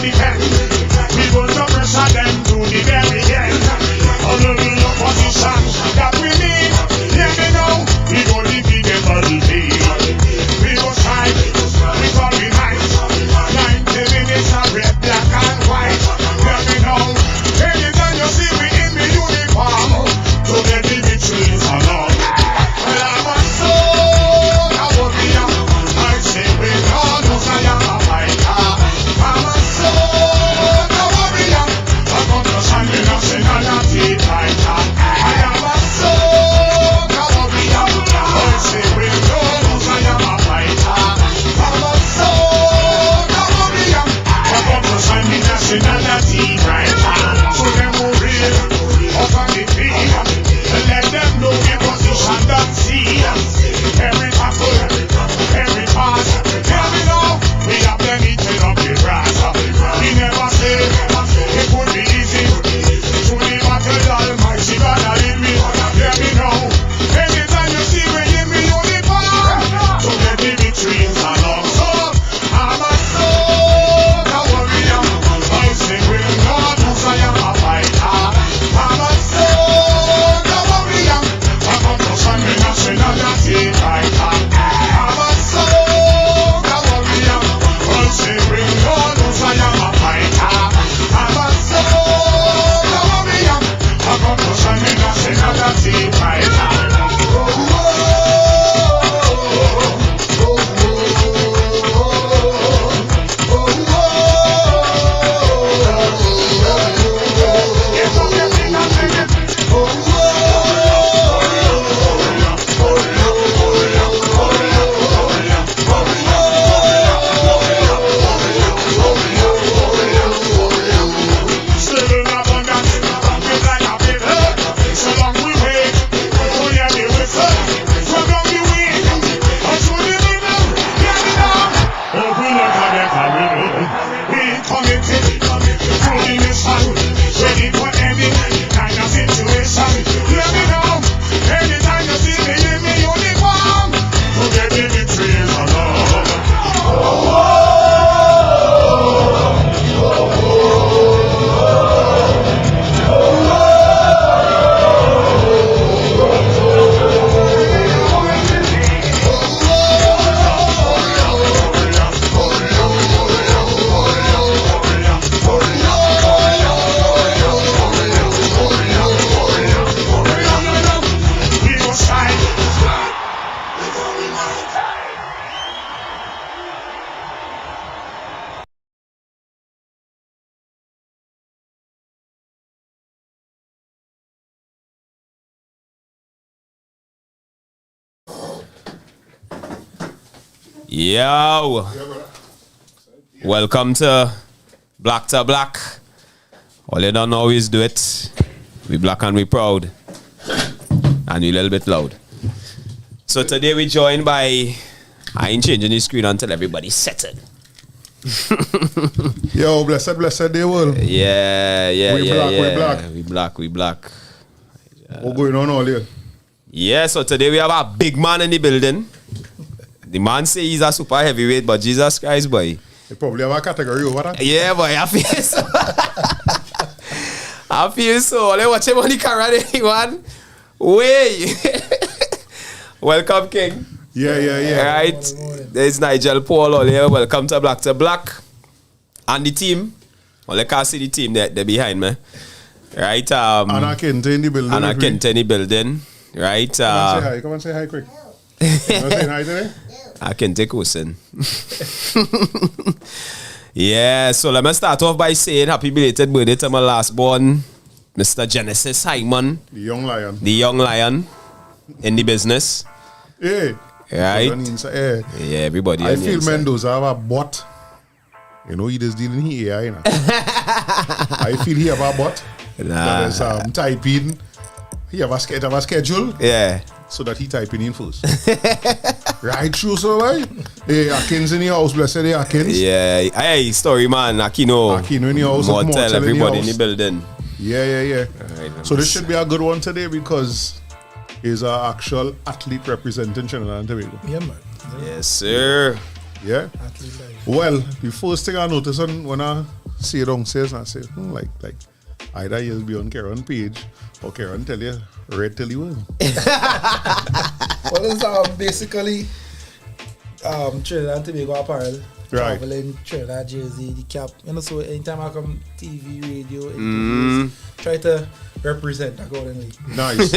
the end. We going to pressure them to the very end. Under the opposition that we need. Hear me now. We go defeat them for the day. We go shine. We go be nice. 90 minutes of red, black and white. Hear me now. Anytime you see me in the uniform, to get the victories along. Well, I'm a soul, I will be a. I say with all those I am a fighter. I'm a soul, I will be a. I come to stand in nationality fighter. I am a soul, I will be a. I say with all those I am a fighter. I'm a soul, I will be a. I come to stand in nationality fighter. So them who real, up on the field. Let them know the position that see. Every tackle, every pass. Hear me now, we have them eating up the grass. We never say it would be easy. To the battle, Almighty God are in me. Hear me now, anytime you see me in me uniform, to get the victories along. So I'm a soul, a warrior. I sing with God, who's I am a fighter. I'm a soul, a warrior. I come to stand in nationality fighter. I'm a soul, a warrior. I sing with God, who's I am a fighter. I'm a soul, a warrior. I come to stand in nationality fighter. Get up your feet and sing it. Still in abundance, with like a river. So long we wait, we hear the whistle. So long we wait, until the middle, get it down. Open up and let her river. We committed to the mission, ready for any kind of situation. Hear me now, anytime you see me in the uniform, to get the victories along. We go shine. Yo, welcome to Black. All you don't always do it. We black and we proud, and we a little bit loud. So today we joined by. I ain't changing the screen until everybody's settled. Yo, blessed day, world. Yeah. We black. What going on all here? Yeah, so today we have a big man in the building. The man say he's a super heavyweight, but Jesus Christ, boy. They probably have a category over that. Yeah, boy, I feel so. I feel so. Let's watch him on the camera, anyone. Way. Welcome, King. Yeah. Right. There's Nigel Paul all here. Welcome to Black. And the team. Well, I can't see the team they're behind me. Right. Anna Kente in the building. Anna Kente in the building. Right. Come and say hi quick. You want to say hi today? I can take Wilson. Yeah, so let me start off by saying happy belated birthday to my last born, Mr. Genesis Simon. The young lion. The young lion in the business. Hey. Right? Hey. Yeah, everybody. I feel Mendoza have a bot. You know, he is dealing here, you know. I feel he have a bot. Nah. That is typing. He have a schedule. Yeah. So that he typing in first. Right through, so right? Hey, Akins in your house, blessed day, Akins. Yeah. Hey, story man, Akino in your house. Mortel, everybody in the building. Yeah. Right, So this should be a good one today because he's an actual athlete representing Trinidad and Tobago. Yeah, man. Yes, sir. Yeah. Well, the first thing I noticed when I see it downstairs and I say, like either you'll be on Karen page or Karen tell you, red till you will. Well, it's basically Trinidad Tobago apparel. Right. Traveling, Trinidad jersey, the cap. You know, so anytime I come TV, radio, interviews, try to represent accordingly. Nice.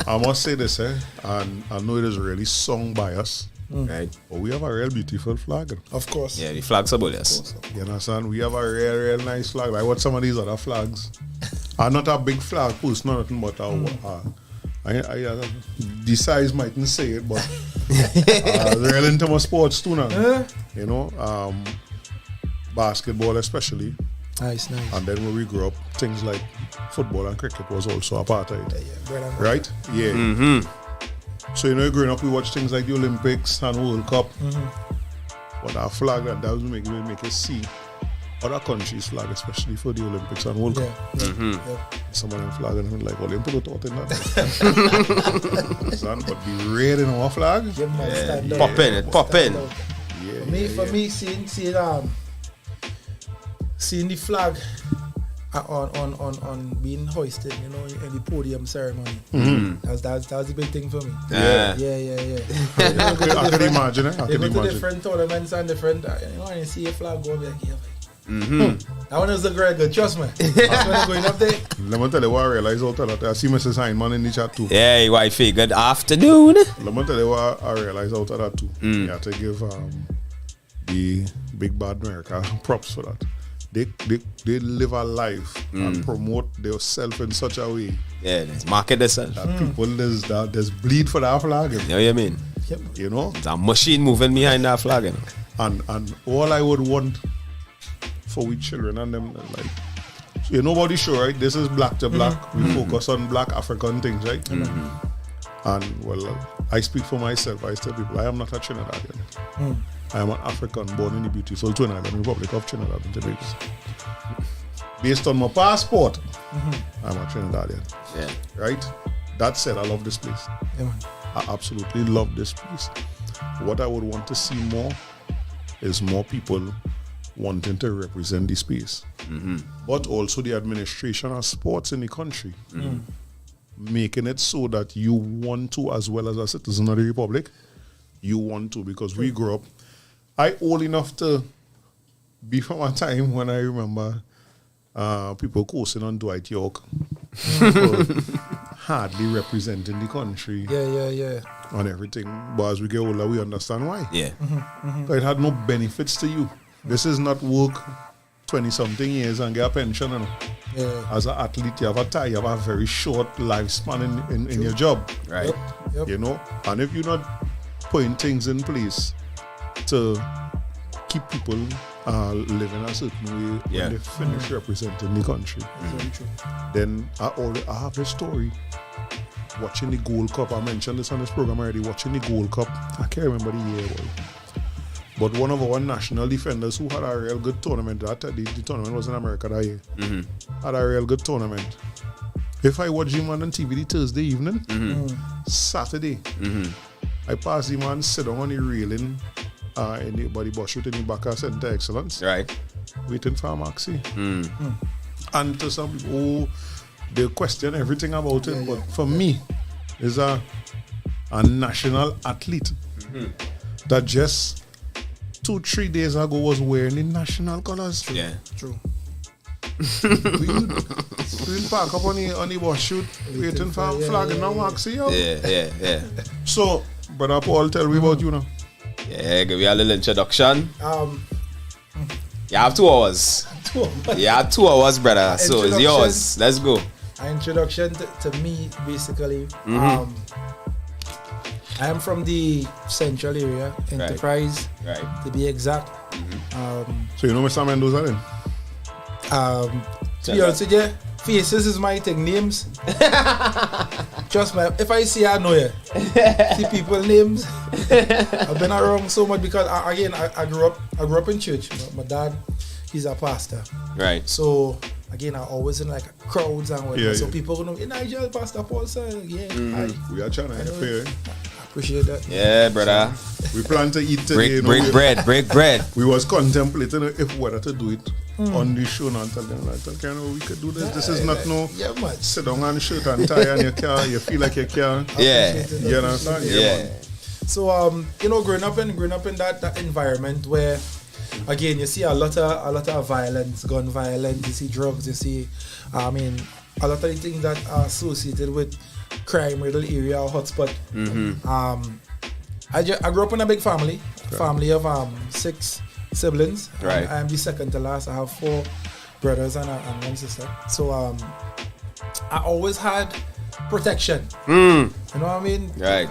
I must say this, and I know it is really sung by us. Right. But we have a real beautiful flag. Of course. Yeah, the flags are bullies. You understand? We have a real nice flag. Like what some of these other flags. I'm not a big flag post, nothing but the size mightn't say it, but real into my sports too now. You know, basketball especially. Nice. And then when we grew up, things like football and cricket was also a part of it. Yeah. Right? Yeah. Mm-hmm. So, you know, growing up, we watch things like the Olympics and World Cup. But our flag, that was make you see other countries' flag, especially for the Olympics and World Cup. Some of them flag and I'm like, Olympic thought in that. But the red in our flag, Pop in. For me, seeing the flag on being hoisted, you know, in the podium ceremony. That's the big thing for me. Yeah. I can imagine it. They go to different tournaments and different, you know, and you see a flag go, like, that one is a great good, trust me. That's when I'm going up there. Let me tell you what I realized out of that. I see Mrs. Heinman in the chat too. Yeah, wifey, good afternoon. Let me tell you what I realized out of that too. You have to give the Big Bad America props for that. They live a life and promote themselves in such a way. Yeah, let's market themselves. That people there's bleed for that flag. You know what I mean? You know? There's a machine moving behind that flag. You know? And all I would want for we children and them, like, so you know about the show, right? This is Black to Black. We focus on Black African things, right? And well, I speak for myself. I tell people I am not a Trinidadian. I am an African born in the beautiful Twin Island Republic of Trinidad and Tobago. Based on my passport, I'm a Trinidadian. Yeah. Right? That said, I love this place. I absolutely love this place. What I would want to see more is more people wanting to represent the space. But also the administration of sports in the country. Making it so that you want to, as well as a citizen of the Republic, you want to, because we grew up. I old enough to be from a time when I remember people coasting on Dwight York for hardly representing the country. Yeah. On everything. But as we get older, we understand why. Yeah. So it had no benefits to you. This is not work 20-something years and get a pension. You know. As an athlete, you have a tie, you have a very short lifespan in your job. Right. Yep. You know? And if you're not putting things in place to keep people living a certain way when they finish representing the country, then I have a story. Watching the Gold Cup, I mentioned this on this program already, watching the Gold Cup, I can't remember the year, but one of our national defenders who had a real good tournament, the tournament was in America that year, had a real good tournament. If I watch him on TV the Thursday evening, Saturday, I pass him and sit down on the railing in the body bus shoot in the back of Center Excellence. Right. Waiting for a maxi. And to some people, they question everything about it, but for me, is a national athlete that just 2-3 days ago was wearing the national colors. Yeah. True. We park up on the bus shoot, waiting for a flag and a maxi. Yeah. So, Brother Paul, tell me about you now. Yeah, give you a little introduction. You have 2 hours. You have 2 hours, brother. So it's yours. Let's go. An introduction to me, basically. I am from the central area, Enterprise, to be exact. So you know Mr. Mendoza then? To be honest with you, faces is my thing. Names, trust me, if I see I know you. See people names. I've been around so much because I grew up in church. My dad, he's a pastor. Right. So again, I always in like crowds and whatnot. So people know, hey, Nigel, Pastor Paul, sir. We are trying to fair. Appreciate that. Yeah, brother. We plan to eat today. Break bread. We was contemplating if whether to do it on the show now. Tell them like, we could do this. This is not no man. sit down and shirt and tie and you feel like you can. Yeah. You understand? Yeah. Man. So growing up in that environment where, again, you see a lot of violence, gun violence. You see drugs. You see, a lot of the things that are associated with crime, riddle area or hotspot. I grew up in a big family, family of 6 siblings. Right. I'm the second to last. I have 4 brothers and one sister. So I always had protection. You know what I mean? Right.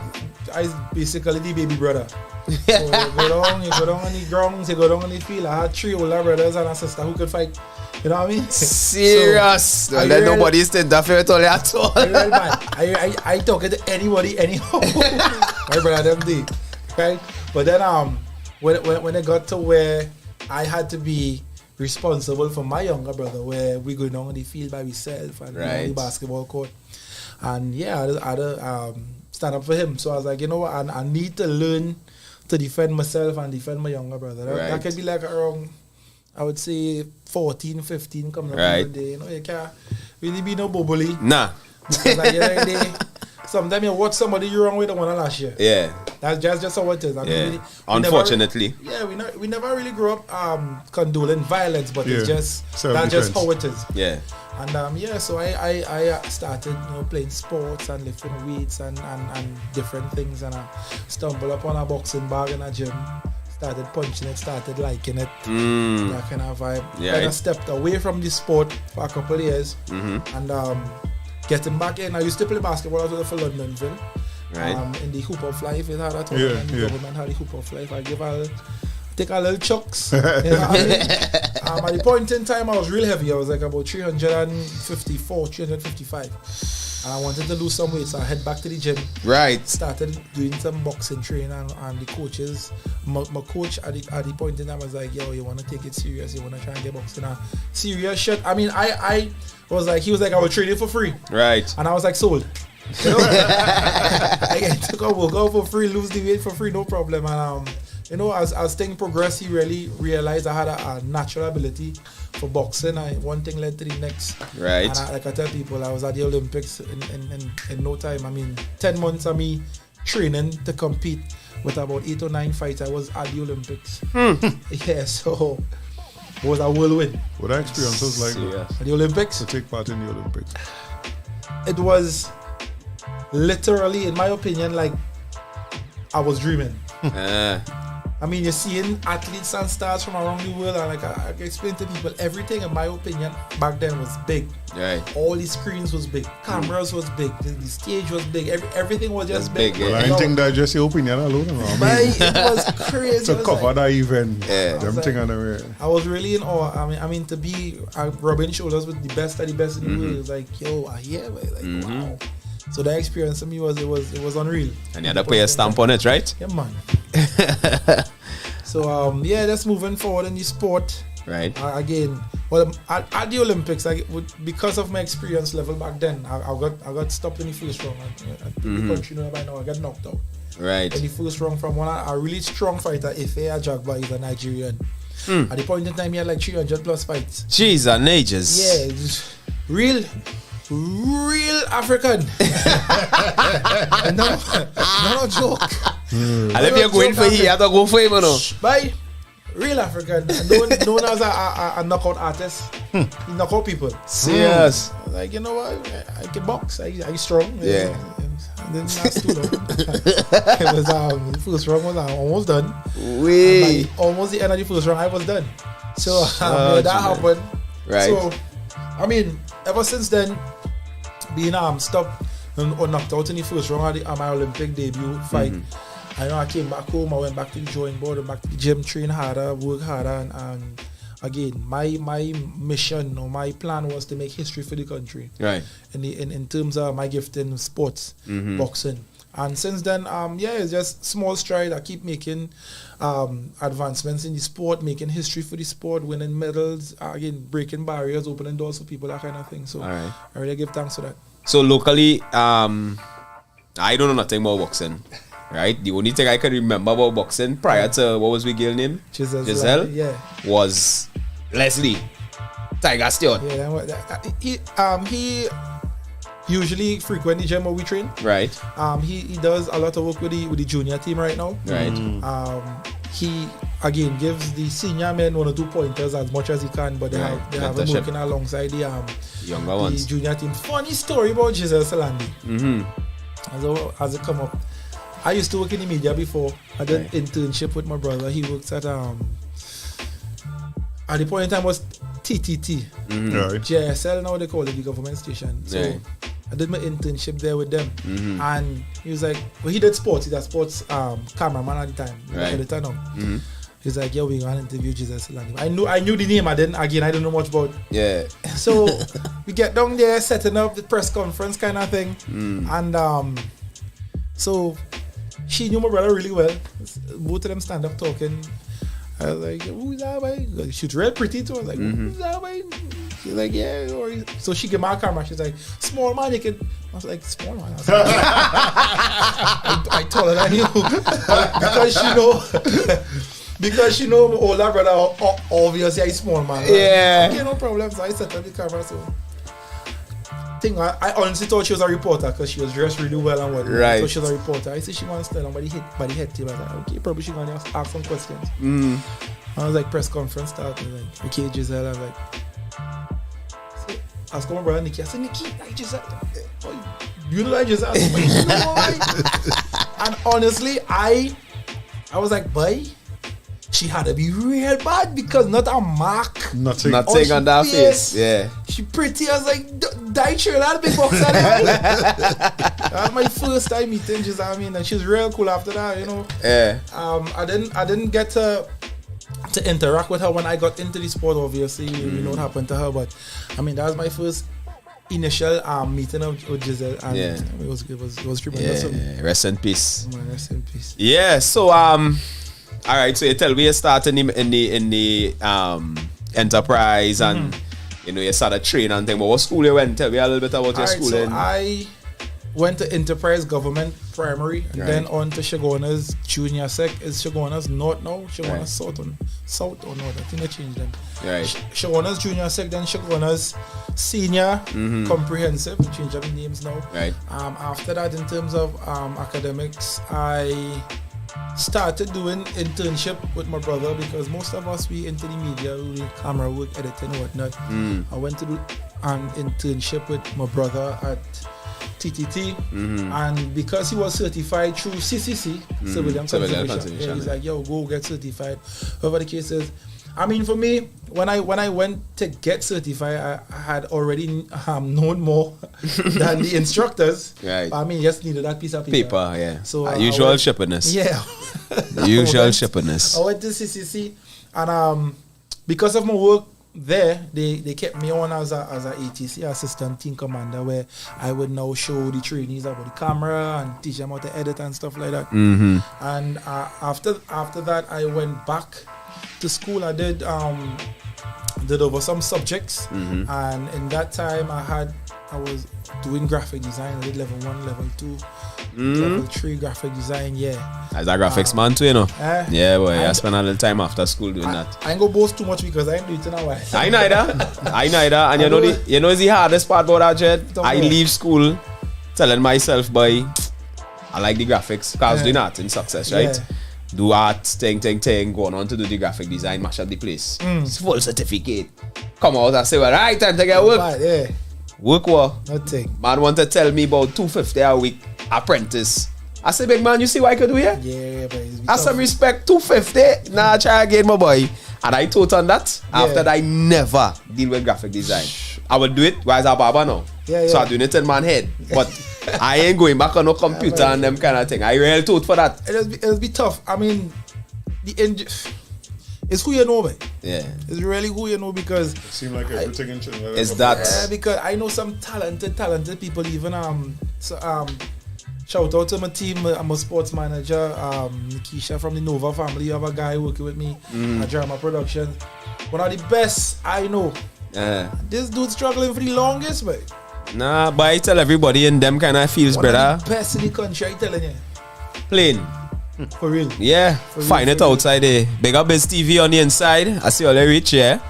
I basically the baby brother. So you go down on the grounds, you go down on the field. I had 3 older brothers and a sister who could fight. You know what I mean? Serious. So, Don't let nobody stand up for it at all. I talk to anybody anyhow. My brother them did. Right? But then when it got to where I had to be responsible for my younger brother, where we go down on the field by ourselves and on the basketball court. And yeah, I had to stand up for him. So I was like, you know what, I need to learn to defend myself and defend my younger brother. That could be like around, I would say 14, 15 coming up in the day. You know, you can't really be no bubbly. Nah. Because like, sometimes you watch somebody you wrong with the one last year. Yeah. That's just how it is. Unfortunately. We never really grew up condoning violence, but it's just that's just how it is. Yeah. And so I started playing sports and lifting weights and different things, and I stumbled upon a boxing bag in a gym. Started punching it, started liking it, that kind of vibe. Yeah, Then I stepped away from the sport for a couple of years, and getting back in. I used to play basketball out for Londonville. Right. In the hoop of life, it had a tournament. The government had the hoop of life. Take a little chucks. You know what I mean? At the point in time, I was real heavy. I was like about 354, 355. And I wanted to lose some weight, so I head back to the gym. Right. Started doing some boxing training, and the coaches, my coach at the point in time was like, yo, you want to take it serious? You want to try and get boxing? Serious shit. I was like, he was like, I will train you for free. Right. And I was like, sold. You know? I took a workout for free, lose the weight for free, no problem. And as things progressed, he really realized I had a natural ability for boxing. One thing led to the next. Right. And like I tell people, I was at the Olympics in no time. 10 months of me training to compete with about 8 or 9 fights. I was at the Olympics. Yeah, so it was a whirlwind. What experience was like at the Olympics? to take part in the Olympics? It was literally, in my opinion, like I was dreaming. You're seeing athletes and stars from around the world, and like I explain to people, everything in my opinion back then was big. Right. All the screens was big, cameras was big, the stage was big, everything was just big. Yeah. Well, I think that's just your opinion alone. It was crazy. To cover that event, I was really in awe. To be rubbing shoulders with the best of the best in the world, it was like, yo, wow. So the experience for me was it was unreal. And you had to put a stamp on it, right? Yeah, man. So that's moving forward in the sport. Right. Again, well, at the Olympics, because of my experience level back then, I got stopped in the first round. The country by now, I got knocked out. Right. In the first round from a really strong fighter, Ife Ajagba, is a Nigerian. At the point in time, he had like 300 plus fights. Jeez, and ages. Yeah, just real African. no joke. And if you're going for him, you have to go for him, you know. Bye. Real African. Known as a knockout artist. He knock out people. Serious. Like, you know what? I can box. I strong. Yeah. And then last too long. It was the first round was almost done. Almost the end of the first round, I was done. So that happened. Right. So ever since then, being stopped or knocked out in the first round of my Olympic debut fight, I came back home. I went back to the drawing board, went back to the gym, train harder, work harder, and again, my mission or my plan was to make history for the country. Right. In terms of my gift in sports, boxing. And since then, it's just small stride. I keep making advancements in the sport, making history for the sport, winning medals, again, breaking barriers, opening doors for people, that kind of thing. So I really give thanks for that. So locally, I don't know nothing about boxing. right? The only thing I can remember about boxing prior to what was we girl name? Giselle. Yeah. Was Leslie. Tiger Stewart. Yeah, he usually frequent the gym where we train. Right. He does a lot of work with the junior team right now. Right. He again gives the senior men 1 or 2 pointers as much as he can, but they have him working alongside the younger ones. The junior team. Funny story about Giselle Salandi. As it come up, I used to work in the media before. I did internship with my brother. He works at the point in time was TTT. Right. JSL now they call it, the government station. So I did my internship there with them. And he was like, well, he did sports. He's a sports cameraman at the time. Right. Editor now. He's like, yeah, we're gonna interview Jesus Salandi. I knew the name. I don't know much about. Yeah. So we get down there, setting up the press conference kind of thing. And so she knew my brother really well. Both of them stand up talking. I was like, who's that boy? She's real pretty too. I was like, who's that boy? She's like, yeah. So she gave me a camera. She's like, small man, you can. I was like, small man. I told her that because she know my older brother, obviously he's small man. Yeah. Okay, no problem. So I set up the camera. So I honestly thought she was a reporter because she was dressed really well and whatnot. Right. So she was a reporter. I said she wants to stand on by the head table. I was like, okay, probably she's gonna ask some questions. I was like, press conference started. I was like, okay, Giselle. I was like, so I was calling my brother Nicky. I said, Nicky, like Giselle. Oh, you know like Giselle? And honestly, I was like, boy, she had to be real bad because not a mark. Nothing on that face. Yeah. She pretty. I was like, die sure that big box. That was my first time meeting Giselle. I mean, and she's real cool after that, you know. Yeah. I didn't get to interact with her when I got into the sport. Obviously, you know what happened to her. But I mean, that was my first initial meeting with Giselle, and it was tremendous. Yeah. Rest in peace. Rest in peace. Yeah. So all right. So you tell me you started in the enterprise and you know you started training and thing. But what school you went? Tell me a little bit about your schooling. So I went to Enterprise Government Primary and then on to Shagona's Junior Sec. Is Shagona's North now? Shagona's South or North? I think they changed them. Right. Shagona's Junior Sec, then Shagona's Senior Comprehensive. We changed up the names now. Right. After that, in terms of academics, I started doing internship with my brother because most of us we into the media, we do camera work, editing and whatnot. I went to do an internship with my brother at TTT, and because he was certified through CCC, Civilian Conservation, he's like, yo, go get certified. Whatever the case is. I mean, for me, when I went to get certified, I had already known more than the instructors. Right. I mean, just needed that piece of paper. Yeah. So usual shipperness. Yeah. Usual shipperness. I went to CCC, and because of my work there, they kept me on as a ATC, assistant team commander, where I would now show the trainees about the camera and teach them how to edit and stuff like that. And after that, I went back to school. I did over some subjects, and in that time I was doing graphic design. I did level 1, level 2, level 3 graphic design. Yeah, as a graphics man too, you know. Yeah, boy, I spent a little time after school doing that. I ain't go boast too much because I ain't do it in a while. I neither. And you know the hardest part about that, Jed? I leave school telling myself, boy, I like the graphics because I was doing art in Success, right? Yeah. Do art, thing, going on to do the graphic design, mash up the place. It's full certificate. Come out and say, well, right, time to get work. Yeah. Work what? Nothing. Man want to tell me about $250 a week apprentice. I say, big man, you see what I could do here? Yeah, but I some respect, $250. Nah, try again, my boy. And I told on that. After that, I never deal with graphic design. I will do it while I'm a barber now. Yeah. So I do it in my head. But I ain't going back on no computer and them kind of thing. I really thought for that. It'll be tough. I mean, it's who you know, man. Yeah. It's really who you know because It seems like everything in Trinidad. It's that. Yeah, because I know some talented people. Even shout out to my team. I'm a sports manager. Nikisha from the Nova family. You have a guy working with me at Drama Productions. One of the best I know. This dude struggling for the longest, man. Nah, but I tell everybody in them kind of feels better. One of the best in the country, I'm telling you. Plain. For real. Yeah, find it outside there. Big up Biz TV on the inside. I see all the rich here.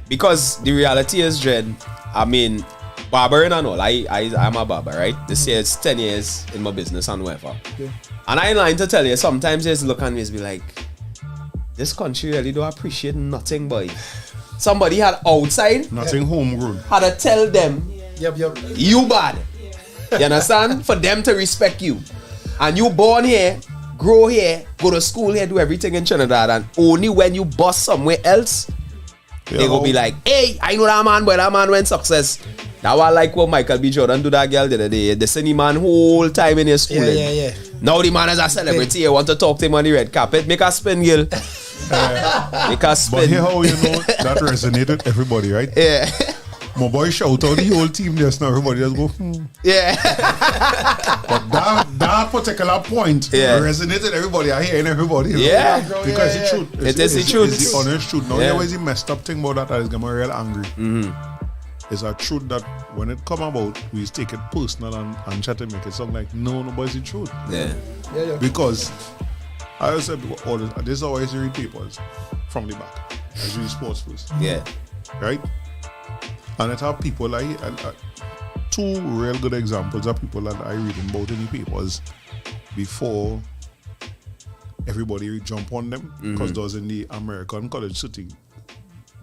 Because the reality is, Dread, I mean, barbering and all. I'm a barber, right? This year it's 10 years in my business and whatever. Yeah. And I ain't lying to tell you, sometimes you just look at me and be like, this country really don't appreciate nothing, boy. Somebody had outside, Nothing homegrown. had to tell them, Yep. you bad. You understand? For them to respect you. And you born here, grow here, go to school here, do everything in Trinidad, and only when you bust somewhere else, they go be like, hey, I know that man, but that man went success. Now I like what Michael B. Jordan do that girl the other day. The same man whole time in his school. Yeah. Now the man is a celebrity. You want to talk to him on the red carpet. Make a spin, girl. Make a spin. But here how you know that resonated with everybody, right? Yeah. My boy shout out the whole team just now. Everybody just go, Yeah. But that particular point resonated everybody. I hear in everybody. Yeah. Because it's the truth. It is the truth. It's the honest truth. Now, Yeah. always the messed up thing about that is getting me real angry. It's a truth that when it come about, we take it personal and try to make it sound like, nobody's the truth. Yeah. Because I always said, this is how I used to read papers from the back. I read sports first. Yeah. Right? And it have people like two real good examples of people that I read about in the papers before everybody jump on them, because those in the American college city,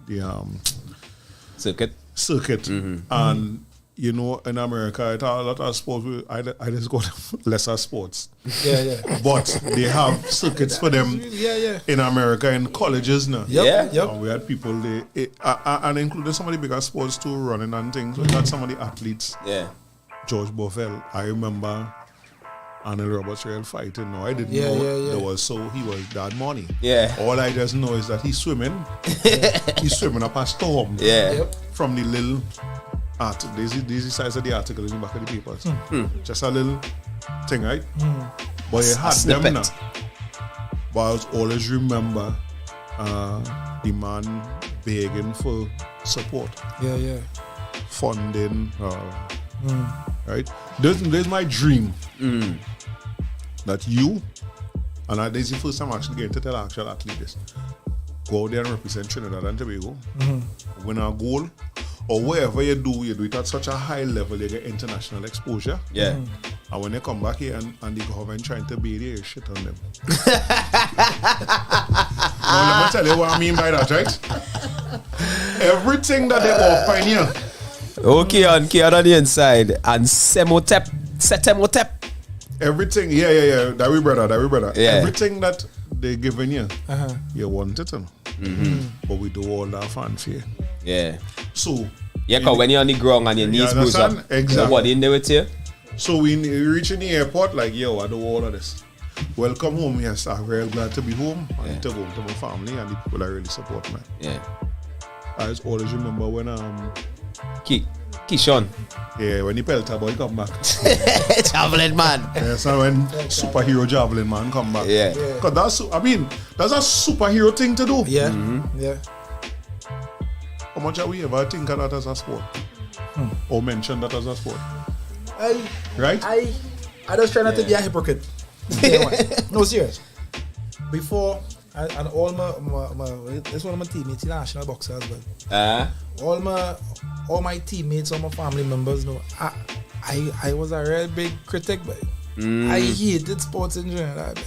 the circuit, and you know, in America it have a lot of sports. I just got lesser sports. Yeah. But they have circuits for them. Yeah. In America, in colleges now. Yep. And we had people and including some of the bigger sports too, running and things. We had some of the athletes. Yeah. George Buffell, I remember Arnold Roberts real fighting. No, I didn't Yeah. know he was that money. Yeah. All I just know is that he's swimming. He's swimming up a storm. Yeah. Yep. From the little article. These the size of the article in the back of the papers. Just a little thing, right? But you had them snippet. now. But I was always remember the man begging for support, Yeah. funding, right? There's my dream that you, and this is the first time I'm actually getting to tell an actual athlete this, go out there and represent Trinidad and Tobago, win a goal, or wherever you do it at such a high level, you get international exposure. Yeah. And when they come back here and the government trying to beat their shit on them. Now let me tell you what I mean by that, right? Everything that they offer here. Okay, on the inside. And Semotep. Everything, yeah. That we brother. Yeah. Everything that they giving you, you want it. But we do all that fanfare. Yeah. So, Yeah, because when you're on the ground and your knees bruise up, understand? Exactly. nobody in there with you. So we reach in the airport like, yo, I do all of this. Welcome home, yes. I'm very glad to be home and to go to my family and the people that really support me. Yeah. I just always remember when Kishon. yeah, when the Pelta boy come back. Javelin man. Yes, and when superhero javelin man come back. Yeah. Cause that's a superhero thing to do. Yeah. Yeah. How much have we ever think of that as a sport? Or mention that as a sport? Right? I just try not to be a hypocrite. No, serious. Before, and all my it's one of my teammates, he's a national boxer as well. All my teammates, all my family members know I was a real big critic, but I hated sports in Trinidad.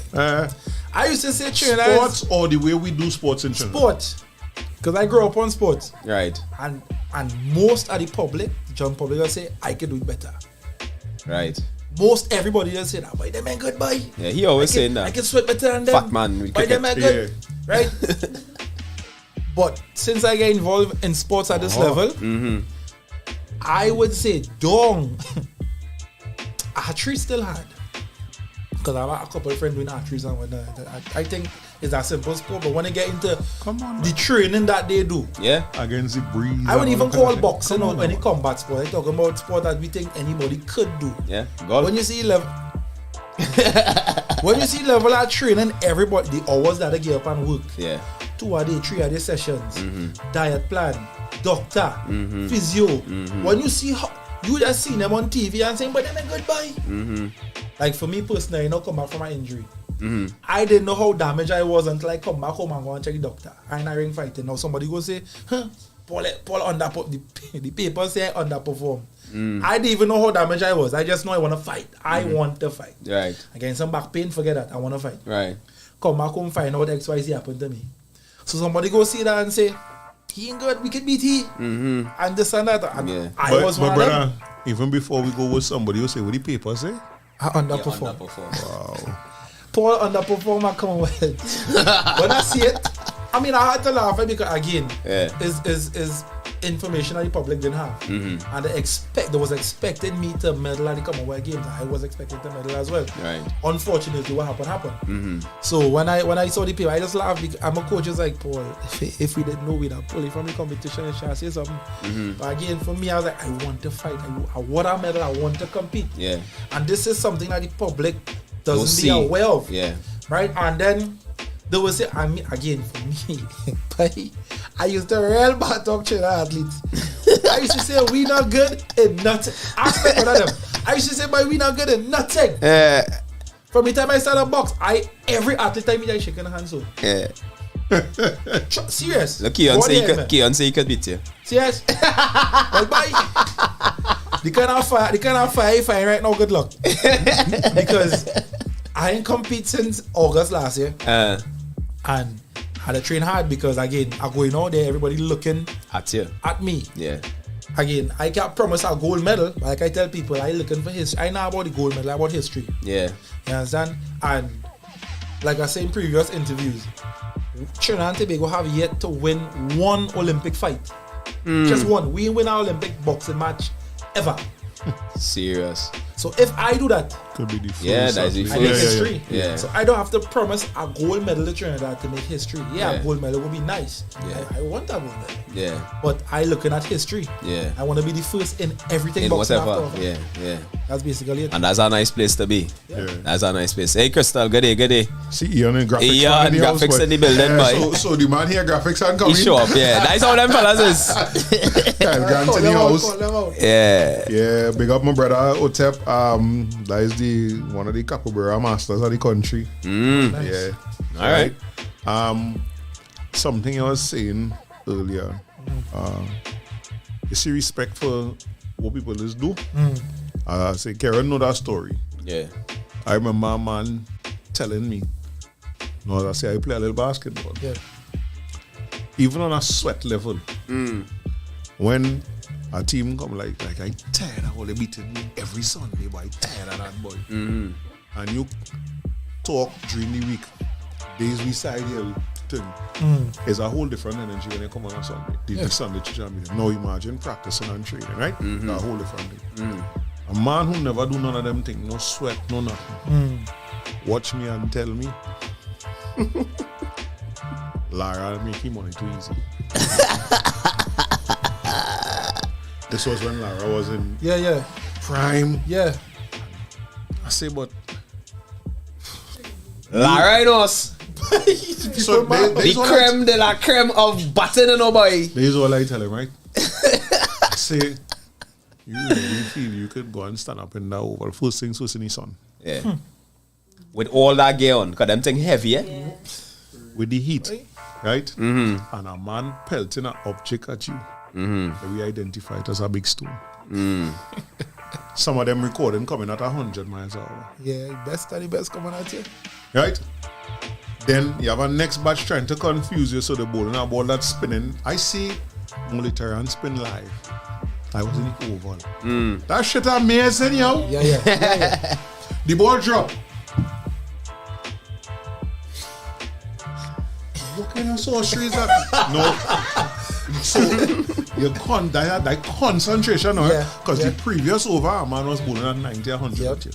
I used to say Trinidad Sports or the way we do sports in Trinidad? Sports. Because I grew up on sports. Right. And most of the public, John public, will say, I can do it better. Right. Most everybody will say that. Boy, them ain't good, boy. Yeah, he always saying that. I can sweat better than them. Fat man with Boy, them ain't good. Yeah. Right? But since I get involved in sports at this level, I would say, archery still hard. Because I have a couple of friends doing archery and whatnot. I think it's a simple sport, but when they get into the training that they do, against the breeze, I wouldn't even call boxing when it combat sport. I talk about sport that we think anybody could do. Yeah, golf. When you see level, of training, everybody the hours that they get up and work. 2 a day, 3 a day sessions, diet plan, doctor, physio. When you see how you just see them on TV and saying, but they're a good boy. Like for me personally, I now come back from my injury. I didn't know how damaged I was until I come back home and go and check the doctor. I ain't ring fighting. Now somebody go say, Paul underperform. The paper say I underperform. I didn't even know how damaged I was. I just know I want to fight. I want to fight. Right. Again, some back pain, forget that. I want to fight. Right. Come back home, find out XYZ happened to me. So somebody go see that and say, he ain't good, we can beat he. And this and that. And I was one of them. Even before we go with somebody, you say, what the paper say? I underperform. Wow. Paul underperform at Commonwealth. When I see it, I mean, I had to laugh because again, is information that the public didn't have, and they was expecting me to medal at the Commonwealth Games. I was expecting to medal as well. Right. Unfortunately, what happened. So when I saw the paper, I just laughed. Because I'm a coach, was like, Paul, if we didn't know, we'd have pulled it from the competition and shall say something. But again, for me, I was like, I want to fight. I want a medal. I want to compete. Yeah. And this is something that the public doesn't be aware of. Yeah. Right. And then they will say, I mean, again, for me, I used to real bad talk to the athletes. I used to say, we not good in nothing. Ask me one of them. I used to say, but we not good in nothing. From the time I started box, every athlete I meet, I shaking hands. So. Yeah. Serious. Look, Keon say he could beat you. Serious. Well, bye. The kind of fire right now, good luck. Because I ain't compete since August last year. And had to train hard because again, I going out there, everybody looking at you, at me. Yeah. Again, I can't promise a gold medal, but like I tell people, I looking for history. I know about the gold medal, I about history. Yeah. You understand? And like I said in previous interviews, Trinidad and Tobago have yet to win one Olympic fight. Just one. We ain't win our Olympic boxing match ever. Serious. So if I do that, could be the first. Yeah, that's the I make history. Yeah. So I don't have to promise a gold medal to Trinidad to make history. Yeah, a gold medal would be nice. Yeah. I want a gold medal. Yeah. But I looking at history. Yeah. I want to be the first in everything. In whatever. Yeah. Yeah. That's basically it. And that's a nice place to be. Yeah. That's a nice place. Hey, Crystal, good day. See Ian and graphics. Ian, graphics in the building, boy. So the man here, graphics and coming. He show up, yeah. That's how them fellas is. Kyle Grant in the house. Yeah. Yeah, big up my brother Otep. That is one of the Capybara masters of the country. Nice. Yeah. All right. Something I was saying earlier. You see respect for what people is do. I say, Karen know that story. Yeah. I remember a man telling me, no, I say I play a little basketball. Yeah. Even on a sweat level, when a team come like I tired of all the beating me every Sunday, but I tired of that boy. And you talk during the week, days we side here with thing. It's a whole different energy when you come on a Sunday. The Sunday church meeting. Now imagine practicing and training, right? A whole different thing. A man who never do none of them things, no sweat, no nothing. Watch me and tell me. Lara make him money too easy. This was when Lara was in prime. Yeah. I say, but Lara knows. So the creme de la creme of batting and boy. This is all I tell him, right? I say, you really feel you could go and stand up in that oval first thing so in the sun. Yeah. With all that gear on, because them thing heavy, with the heat, right? And a man pelting an object at you. We identify it as a big stone. Some of them recording coming at 100 miles an hour. Yeah, best of the best coming at you. Right? Then you have a next batch trying to confuse you, so the ball and a ball that's spinning. I see Militarian spin live. I was in the oval. That shit amazing, yo. Yeah. The ball drop. What kind of sorcery is that? No. So that concentration, because the previous over, a man was bowling at 90, 100 at you.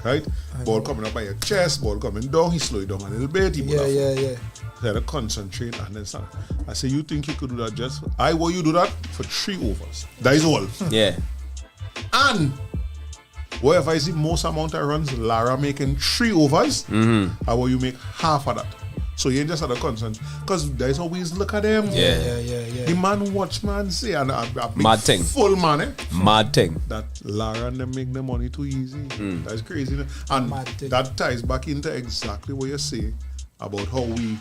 Right? Ball coming up by your chest, ball coming down, he slow it down a little bit. He So had to concentrate and then start. I say, you think you could do that just? I want you do that for 3 overs. That is all. Yeah. And what if I see most amount of runs, Lara making 3 overs, I want you make half of that. So you just had a concern. Because there's always look at them. Yeah. The man watch man say and a big Mad thing. full man, eh? Mad thing. That Lara and them make the money too easy. That's crazy. No? And Mad thing. that ties back into exactly what you say about how we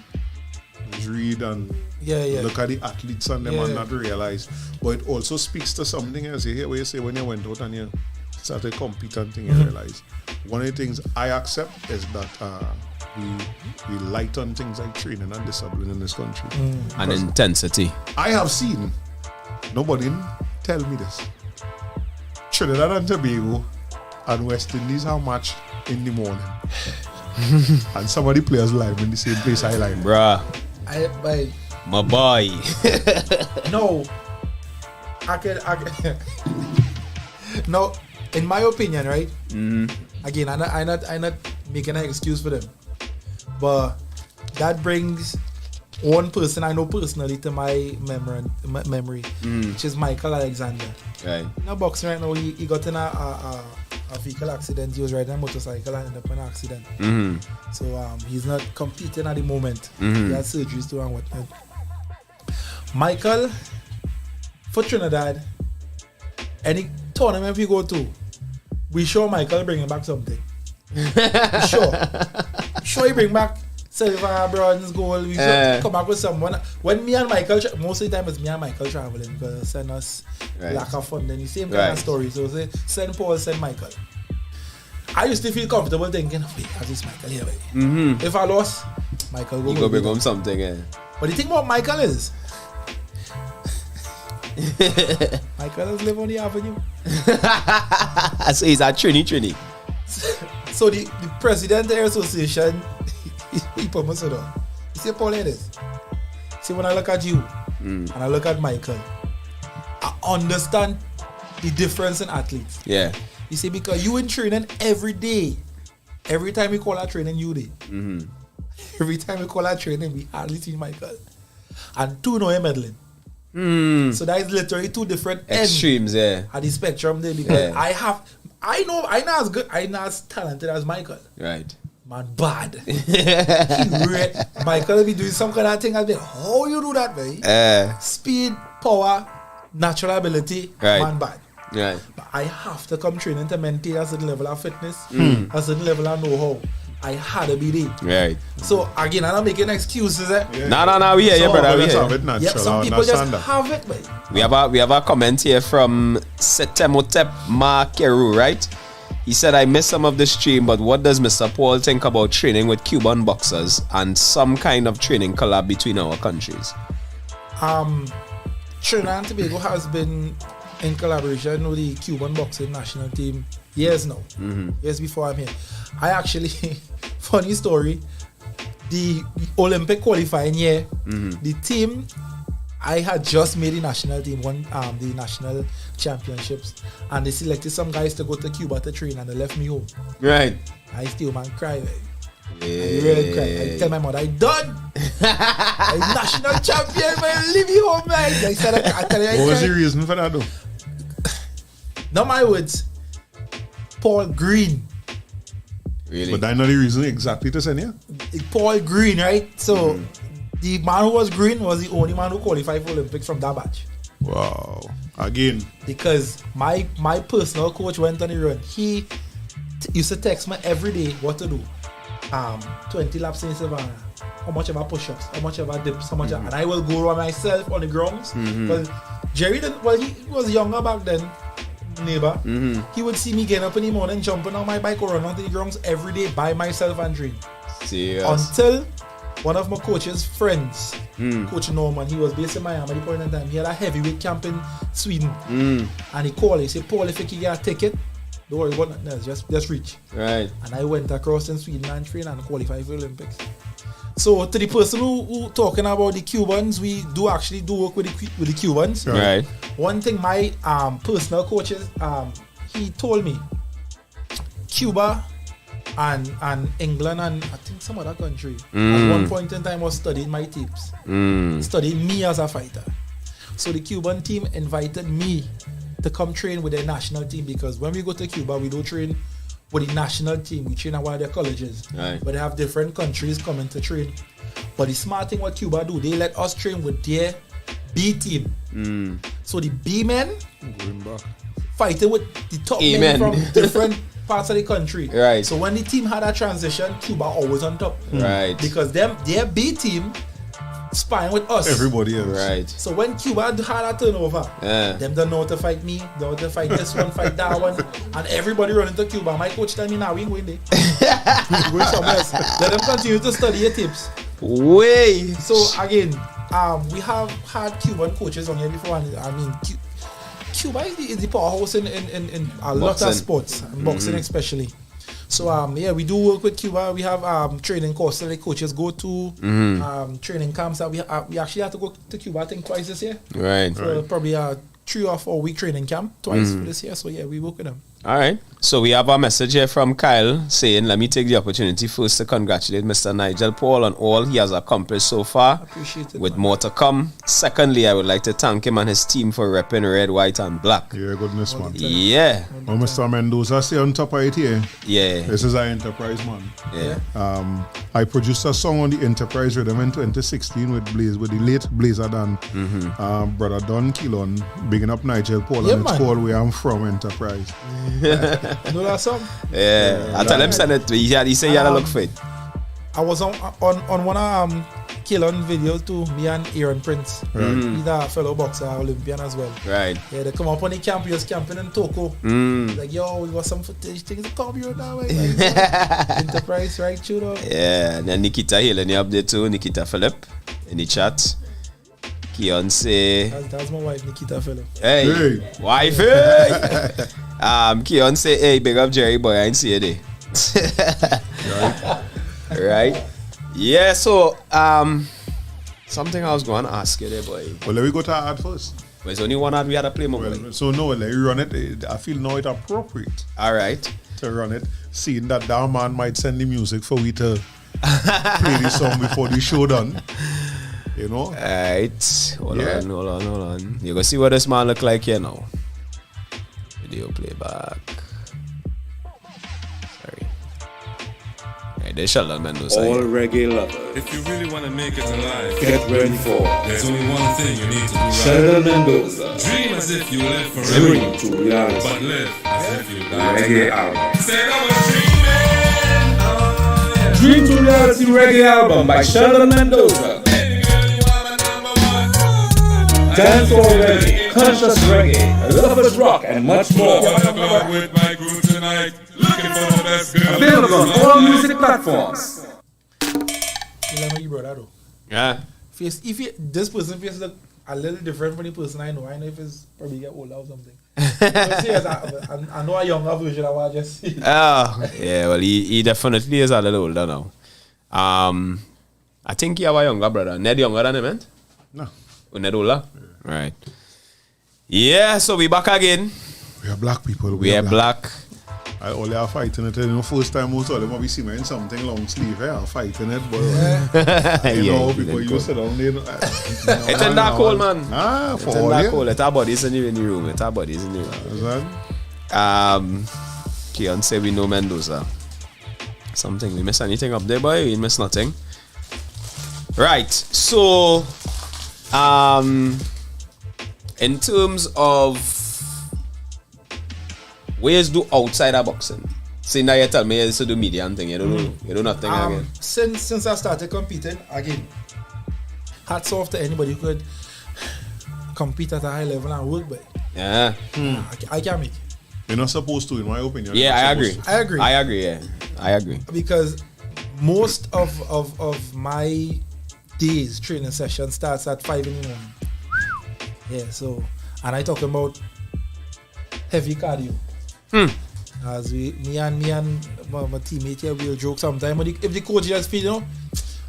read and look at the athletes and them and not realize. But it also speaks to something else. You hear what you say when you went out and you started competing thing, you realize. One of the things I accept is that we light on things like training and discipline in this country. And intensity. I have seen, nobody tell me this, Trinidad and Tobago and West Indies have match in the morning. And some of the players live in the same place I live. Bruh. My boy. No. I can no, in my opinion, right? Again, I'm not making an excuse for them. But that brings one person I know personally to my memory, which is Michael Alexander. Right. You know, boxing right now, he got in a vehicle accident. He was riding a motorcycle and ended up in an accident. So he's not competing at the moment. He had surgeries too and whatnot. Michael, for Trinidad, any tournament we go to, we sure Michael bringing back something. Sure he bring back silver, bronze, gold. We should come back with someone. When me and Michael, most of the time it's me and Michael traveling because they send us lack of funding. The same kind of story. So say send Paul, send Michael. I used to feel comfortable thinking, wait, has this Michael here? If I lost, Michael You go bring home something, yeah. But the thing about Michael is, Michael has lived on the avenue. So he's at Trini. So the president of the association, he put me so down. He said, Paul, this. See, when I look at you and I look at Michael, I understand the difference in athletes. Yeah. You see, because you in training every day. Every time we call our training, you day. Every time we call our training, we hardly see Michael. And two know him meddling. So that is literally two different Extremes, ends at the spectrum there because I know as good, I know as talented as Michael. Right. Man, bad. Michael will be doing some kind of thing. I'll be like, how you do that, man? Speed, power, natural ability, man, bad. Right. But I have to come training to maintain a certain level of fitness, a certain level of know-how. I had to be there. Right. So again, I'm not making excuses. No, we hear you, brother. We hear you. Some people just have it, man. We have a comment here from Setemotep Makeru, right? He said, I missed some of the stream, but what does Mr. Paul think about training with Cuban boxers and some kind of training collab between our countries? Trinidad and Tobago has been in collaboration with the Cuban boxing national team years now. Years before I'm here. I actually, funny story, the Olympic qualifying year, the team, I had just made the national team, won the national championships, and they selected some guys to go to Cuba to train, and they left me home. Right. I still cry. I really cry. I tell my mother, I done. I'm national champion, man. Leave me home, man. I said, I tell you, what was the reason for that, though? Not my words. Paul Green. Really? But that's not the reason exactly to send you. Paul Green, right? So the man who was green was the only man who qualified for Olympics from that batch. Wow. Again. Because my personal coach went on the run. He used to text me every day what to do. 20 laps in Savannah. How much ever push-ups, how much ever dips, how much and I will go around myself on the grounds. Because Jerry didn't, he was younger back then. Neighbor, he would see me getting up in the morning, jumping on my bike or running onto the grounds every day by myself and train. Serious? Until one of my coach's friends, Coach Norman, he was based in Miami at the point in time. He had a heavyweight camp in Sweden, and he called. He said, "Paul, if you can get a ticket, don't worry about nothing else. Just reach." Right. And I went across in Sweden and trained and qualified for the Olympics. So to the person who talking about the Cubans, we do actually work with the Cubans. Right. One thing my personal coaches, he told me, Cuba and England and I think some other country at one point in time was studying my tips, studying me as a fighter. So the Cuban team invited me to come train with their national team because when we go to Cuba, we don't train with the national team. We train at one of their colleges. Right. But they have different countries coming to train. But the smart thing what Cuba do, they let us train with their B team. So the B men Going back. fighting with the top A men men. from different parts of the country. Right. So when the team had a transition, Cuba always on top. Right. Because their B team spying with us. Everybody else. Right. So when Cuba had a turnover, Yeah. them don't know how to fight me, don't know how to fight this one, fight that one, and everybody running to Cuba. My coach tell me, now we ain't going there. We going somewhere else. Let them continue to study your tips. Way. So again, we have had Cuban coaches on here before, and I mean, Cuba is the powerhouse in a lot of Boxing. sports, and boxing especially. So yeah, we do work with Cuba. We have training courses that the coaches go to, training camps that we actually have to go to Cuba I think twice this year. Right. So probably a 3 or 4 week training camp twice for this year. So yeah, we work with them. All right. So we have a message here from Kyle saying, let me take the opportunity first to congratulate Mr. Nigel Paul on all he has accomplished so far, Appreciate it, with man. more to come. Secondly, I would like to thank him and his team for repping red, white, and black. Yeah, goodness, man. Yeah. Oh, Mr. Mendoza, say on top of it here. Yeah. This is our Enterprise, man. Yeah. I produced a song on the Enterprise rhythm in 2016 with the late Blazer Dan, brother Don Keelan, bigging up Nigel Paul, Yeah, and it's man. called Where I'm From Enterprise. You know that song? Yeah. I tell him send it to me. He said he had to look fit. I was on one of Kilon videos too, me and Aaron Prince. He's a fellow boxer, Olympian as well. Right. Yeah, they come up on the camp, he was camping in Toko. Like, yo, we got some footage, things to come here now. Like, Enterprise, right, shoot up. Yeah. And then Nikita Hill in the update too. Nikita Phillip in the chat. Keon say, That's my wife, Nikita Phillip. hey, wifey. Keon say, hey, big up Jerry boy, I ain't see you there. Right. Yeah, so something I was going to ask you there, boy. Well, let me go to our ad first. But there's only one ad we had to play, my boy. Well, so no, let you run it. I feel now it's appropriate All right. to run it, seeing that man might send the music for we to play the song before the show done. You know? All right. Hold Yeah. on. You go see what this man look like here now. Video playback. Sorry. Right, there's Sheldon Mendoza. All here. reggae lovers, If you really want to make it alive, get ready for there's only one thing you need to do right. Sheldon Mendoza, Dream as if you live forever, Dream to Reality, but live as if you die. Reggae album. Said I was dreaming. Oh, yeah. Dream to Reality Reggae album by Sheldon Mendoza. Baby girl, you are my number one. Dancehall reggae, conscious reggae, lovers rock, and much more. Wanna go out with my group tonight. Looking for the best girl. Available on all music platforms. You know you brother though. Yeah. This person face look a little different from the person I know. I know if it's probably get older or something. But serious, I know a younger version of what I just see. Oh, yeah, well, he definitely is a little older now. I think he have a younger brother. Ned younger than him, man? No. Oh, Ned older? Right. Yeah, so we back again. We are black people. We are black. I only are fighting it. You know, first time most of them will be seeing me in something long sleeve. I'm fighting it, but you know, people used to down there. It's in that cold, man. For It's in all that you. cold. It's our bodies in the room. It's our bodies in the room. Keon say we know Mendoza. Something. We miss anything up there, boy? We miss nothing. Right. So, in terms of ways do outside of boxing. See now you tell me you do media and thing. You don't know. You do nothing again. Since I started competing again, hats off to anybody who could compete at a high level and work, but Yeah. I can't make it. You're not supposed to, in my opinion. Yeah, I You're agree. supposed I agree. I agree. Yeah, I agree. Because most of my days training session starts at 5 in the morning. Yeah, so and I talking about heavy cardio. As me and my teammate here will joke sometimes. If the coach just feel, you know,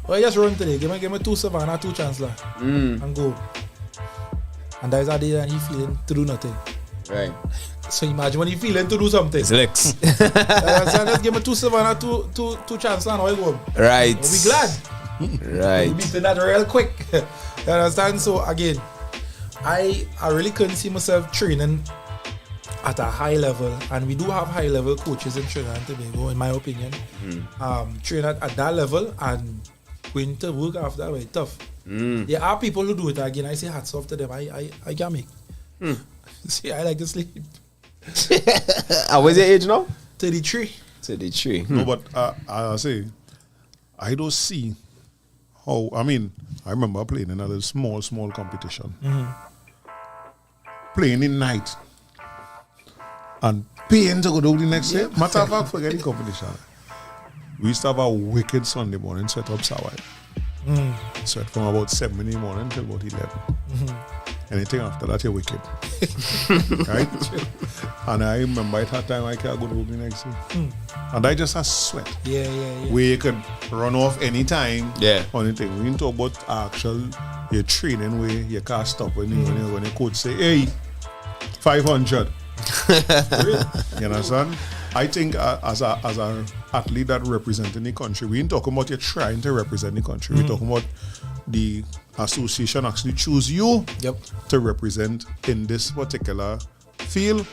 well, just run today. Give me 2 Savannah, 2 Chancellor, and go. And that's a day that he feeling to do nothing. Right. So imagine when he feeling to do something. It's licks. Let's give me 2 Savannah, 2 Chancellor, and I go. Right. We'll be glad. Right. We beat that real quick. You understand? So again, I really couldn't see myself training at a high level, and we do have high level coaches in Trinidad and Tobago, in my opinion. Train at that level and going to work after that, very tough. There are people who do it again. I say hats off to them. I can't make. See, I like to sleep. What's your age now? 33. 33. No, but I say, I don't see how. I mean, I remember playing in a little small competition. Playing in night. And paying to go down the next day. Matter of fact, forget the competition. We used to have a wicked Sunday morning sweat up Sawai. Sweat from about 7 in the morning till about 11. Anything after that, you're wicked. Right? And I remember at that time I can't go down the next day. And I just had sweat. Yeah. Where you could run off anytime. Yeah. On anything. We didn't talk about actual your training where you can't stop when the coach say, hey, 500. You understand? I think as a athlete that representing the country, we ain't talking about you trying to represent the country. We're talking about the association actually choose you to represent in this particular field.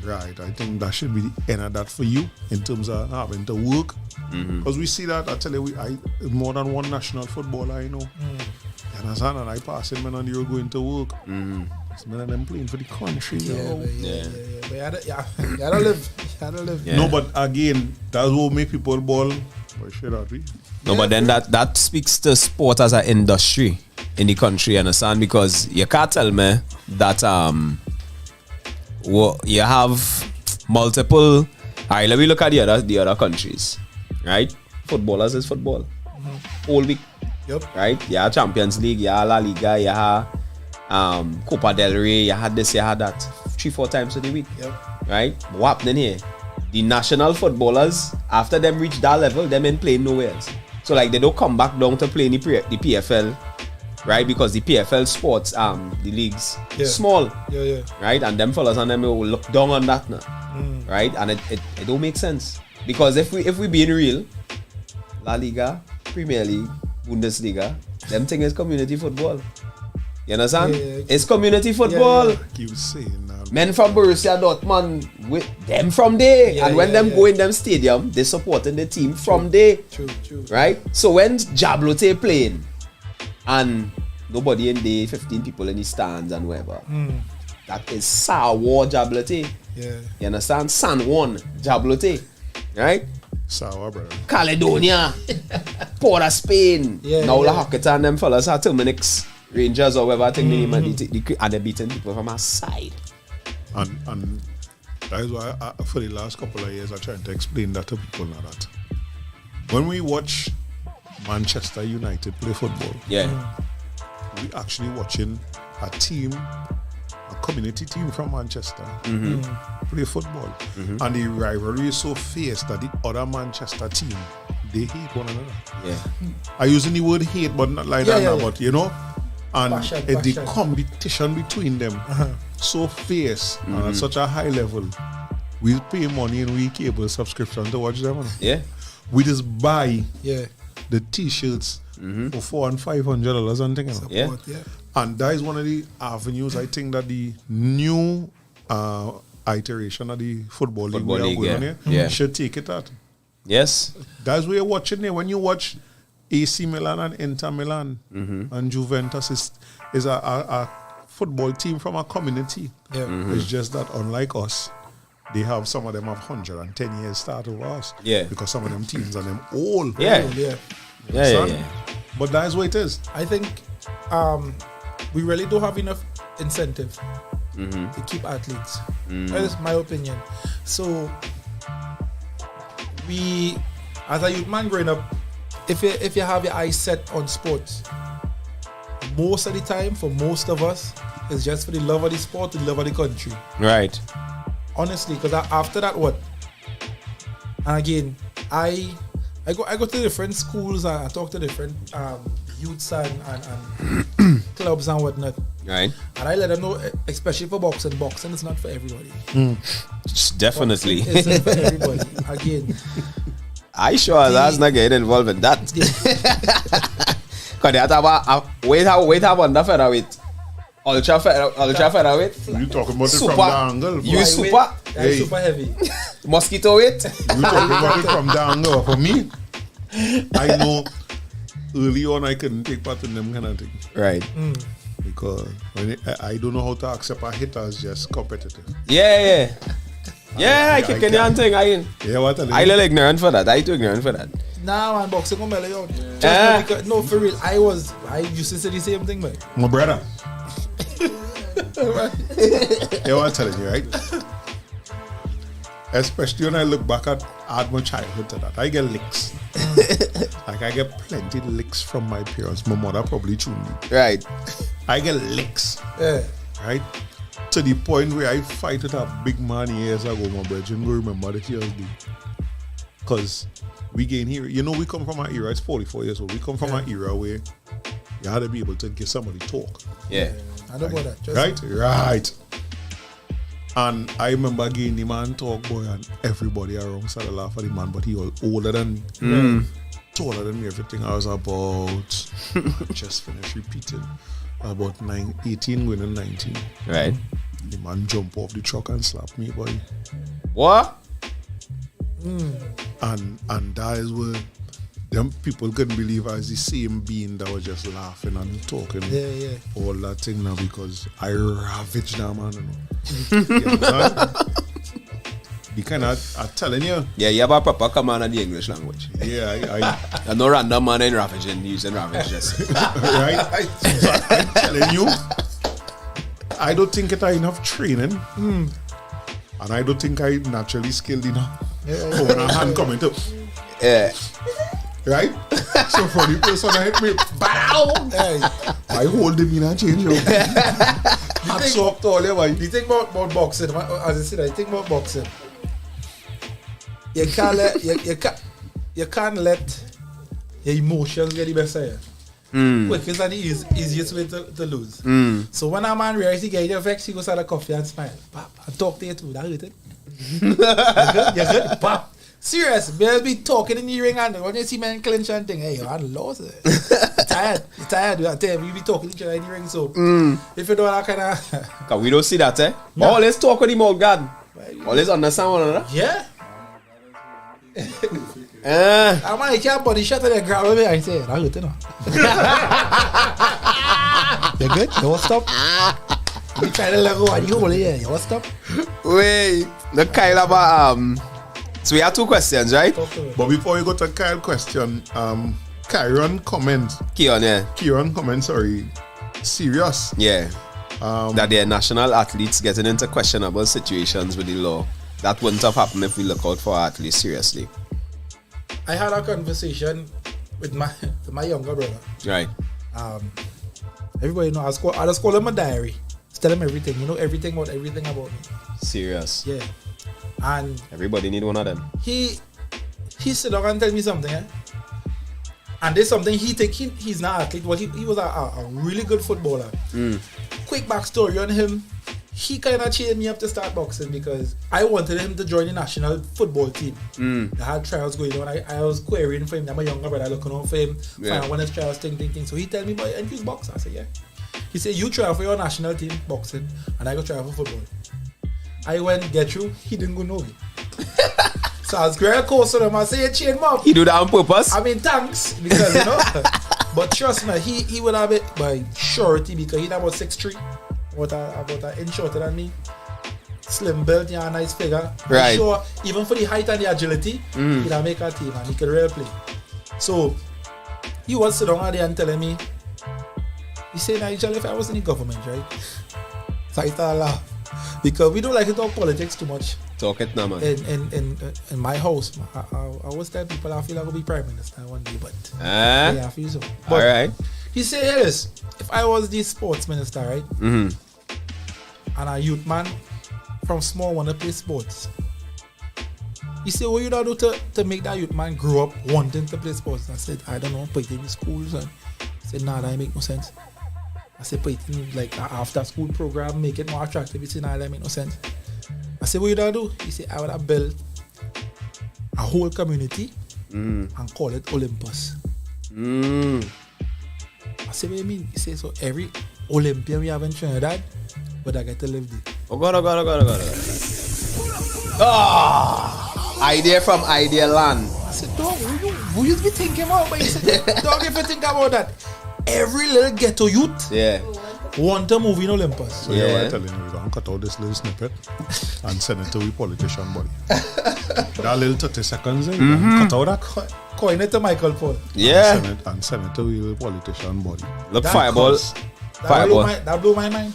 Right. I think that should be the end of that for you in terms of having to work. Because we see that, I tell you, more than one national footballer I know. You understand? And I pass him and you're going to work. Some of them playing for the country. But you gotta live. Yeah. No, but again, that's what make people ball. No, but then that speaks to sport as an industry in the country, you understand? Because you can't tell me that you have multiple. Alright, let me look at the other countries. Right? Footballers is football. Whole week. Right? You have Champions League, you have La Liga, you have Copa del Rey, you had this, you had that 3-4 times a week. Right? But what happening here? The national footballers, after them reach that level, them ain't playing nowhere else. So like they don't come back down to play in the PFL, right? Because the PFL sports, the leagues, small. Right? And them fellas and them will look down on that now. Right? And it don't make sense. Because if we being real, La Liga, Premier League, Bundesliga, them thing is community football. You understand? It's community football. Keep saying that. Men from Borussia Dortmund, with them from there. And when them go in them stadium, they supporting the team from there. True. Right? So when Jablote playing and nobody in there, 15 people in the stands and whatever, that is Sour Jablote. You understand? San Juan Jablote. Right? Sour, brother. Caledonia. Port of Spain. Now La Hocketa and them fellas are Terminix Rangers or whatever I think they name and they're beating people from our side. And that is why for the last couple of years I trying to explain that to people now that when we watch Manchester United play football, we actually watching a team, a community team from Manchester play football. And the rivalry is so fierce that the other Manchester team, they hate one another. I using the word hate but not like that now, but you know. And the competition between them so fierce and at such a high level. We pay money and we cable subscription to watch them. We just buy the t-shirts for $400 and $500 and things. And that is one of the avenues I think that the new iteration of the football league we are going on here should take it at. Yes. That's where you're watching it. When you watch AC Milan and Inter Milan and Juventus is a football team from a community. It's just that unlike us, they have some of them have 110 years start over us. Because some of them teams are them old. But that's what it is. I think we really don't have enough incentive to keep athletes. That is my opinion. So we, as a youth man growing up, if you have your eyes set on sports, most of the time for most of us, it's just for the love of the sport, the love of the country. Right. Honestly, because after that, what? And again, I go to different schools and I talk to different youths and clubs and whatnot. Right. And I let them know, especially for boxing. Boxing is not for everybody. Definitely. Boxing isn't for everybody. Again. I sure that's not getting involved in that. Because they have weight have under featherweight. Ultra featherweight. You talking about super, it from the angle. You super. That's super heavy. Mosquito weight. You talking about it from the angle. For me, I know early on I couldn't take part in them kind of thing. Right. Because I don't know how to accept a hit as just competitive. Yeah. I kick in your thing. Yeah, what I little ignorant for that. I too ignorant for that. Nah, man, boxing come belly out. No, for real. I used to say the same thing, man. My brother. Yeah, what I'm telling you, right? Especially when I look back at my childhood to that. I get licks. Like I get plenty licks from my parents. My mother probably tuned me. Right. I get licks. Yeah. Right? To the point where I fight with a big man years ago, my brethren will remember the years do. Because we gain here. You know, we come from an era, it's 44 years old. We come from an era where you had to be able to give somebody talk. Yeah. I don't know that. Right. And I remember getting the man talk, boy, and everybody around started laughing at the man, but he was older than me, taller than me, everything. I was about, just finished repeating, about 18 going to 19. Right. The man jump off the truck and slap me, boy. What? And that is where them people couldn't believe I was the same being that was just laughing and talking all that thing now because I ravaged that man. You know? The kind of, I'm telling you. Yeah, you have a proper command of the English language. Yeah, There's no random man in ravaging using ravage just. right? So I'm telling you, I don't think it had enough training. And I don't think I naturally skilled enough. So when a hand coming to, right? So for the person that hit me, bow! I hold him in and change him. Hats up to all you, boy. The thing about boxing, as I said, I think about boxing. You can't let your emotions get the best of you. Quickest and the easiest way to lose. So when a man realizes he gets vexed, he goes out of coffee and smile. Pop, and talk to you too. That hurt it. You're good. Pop. Serious. Better be talking in the ring and when you see men clinch and think, hey, I lost it. You're tired. I tell you, we be talking to each other in the ring. So if you do that kind of. Because we don't see that, eh? No. Always talk with him out, God. Always understand one another. Yeah. I'm like, you can't body shot and then grab me. I say, that hurt it. You good? You want to stop? You try to let go and you hold it here. You want to stop? Wait. The Kyle about, so we have two questions, right? But before we go to Kyle's question, Kieran comment. Kieran comment, sorry. Serious. Yeah. That they're national athletes getting into questionable situations with the law. That wouldn't have happened if we look out for our athletes seriously. I had a conversation with my younger brother. Right. Everybody know I just call him a diary. Just tell him everything. You know everything about me. Serious. Yeah. And everybody need one of them. He sit down and tell me something, and there's something he's not an athlete. Well, he was a really good footballer. Quick backstory on him. He kind of cheered me up to start boxing because I wanted him to join the national football team. They had trials going on. I was querying for him. I'm a younger brother looking on for him. Find out when his trials, thing. So he tell me, boy, and he's boxer. I said, yeah. He said, you try for your national team boxing and I go try for football. I went get through. He didn't go know me. So I was very close to him. I say, chain him up. He do that on purpose? I mean, thanks. Because, you know. But trust me, he would have it by surety because he's about 6'3". About an inch shorter than me. Slim build, yeah, nice figure. Right. Sure, even for the height and the agility, he'd make a team and he could really play. So, he was sitting down there and telling me, he said, Nigel, if I was in the government, right? So I started laughing. Because we don't like to talk politics too much. Talk it now, man. In my house, I always tell people I feel I will be prime minister one day, but yeah, I feel so. But alright. He said, yes, if I was the sports minister, right? And a youth man from small want to play sports. He said, what you do to make that youth man grow up wanting to play sports? I said, I don't know, put it in the schools. And he said, nah, that make no sense. I said, put it in like an after school program, make it more attractive. He said, nah, that make no sense. I said, what you do? He said, I would have built a whole community and call it Olympus. I said, what do you mean? He said, so every Olympian we have in Trinidad, but I get to live there. Oh God. Idea from Idea Land. I said, dog, who you be thinking about? But you say, dog, if you think about that, every little ghetto youth want to move in Olympus. So yeah, I'm telling you, we're going to cut out this little snippet and send it to the politician body. That little 30 seconds, cut out that. Coin it to Michael Paul. Yeah. And send it to the politician body. Look, That Fireball. That blew my mind.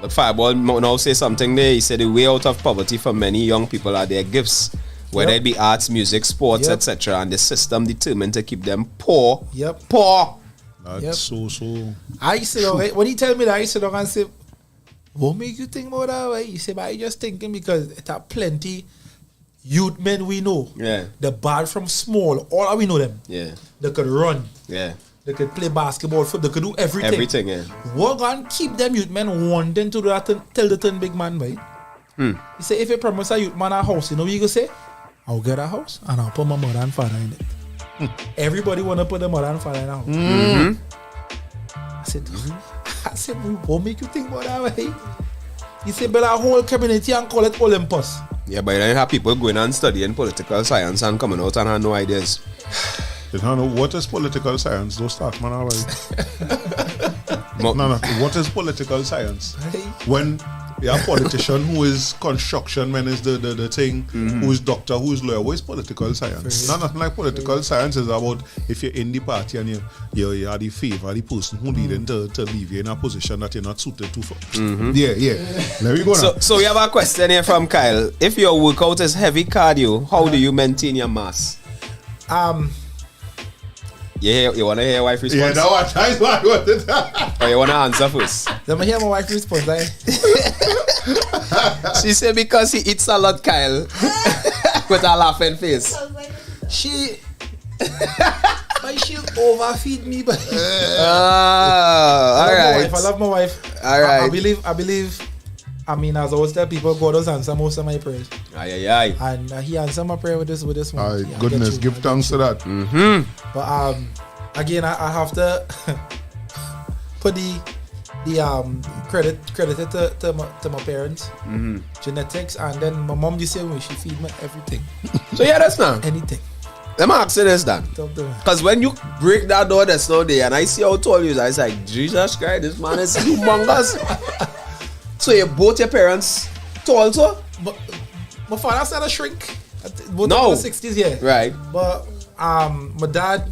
Look, Fireball now say something there. He said the way out of poverty for many young people are their gifts. Whether it be arts, music, sports, etc. And the system determined to keep them poor. Poor. That's so. I used to know, when he tell me that, I used to know and say, what make you think about that way? He said, but I just thinking because it are plenty youth men we know. Yeah. The bad from small, all we know them. Yeah. They could run. Yeah. They could play basketball, football, they could do everything. Everything, yeah. What gonna keep them youth men wanting to do that till they turn big man, right? He said, if you promise a youth man a house, you know what you gonna say? I'll get a house and I'll put my mother and father in it. Everybody wanna put their mother and father in a house. I said, what make you think about that way? He said, build a whole community and call it Olympus. Yeah, but then you have people going and studying political science and coming out and have no ideas. You don't know what is political science. Don't start, man, already. No. What is political science? When you have a politician who is construction man is the thing, who is doctor, who is lawyer, what is political science? Nothing like political science is about if you're in the party and you are the favor the person who needing to leave you in a position that you're not suited to for. Yeah. Let me go now. So we have a question here from Kyle. If your workout is heavy cardio, how do you maintain your mass? You want to hear your wife response? Yeah, that was what I wanted. Or you want to answer first? Let me hear my wife response. Like. She said because he eats a lot, Kyle. With a laughing face. She overfeed me, but alright. I love my wife. Alright. I believe. I mean, as I always tell people, God does answer most of my prayers. Aye. And He answered my prayer with this one. Goodness, give thanks to that. But again, I have to put the credit to my parents, genetics, and then my mom the same way. She feed me everything. So yeah, that's now. Anything. Let me ask you this, Dan. Because when you break that door that's not there, and I see how tall you is, I was like, Jesus Christ, this man is humongous. So you both your parents tall too? But my father started to shrink. Both No. in the 60s, yeah. Right. But my dad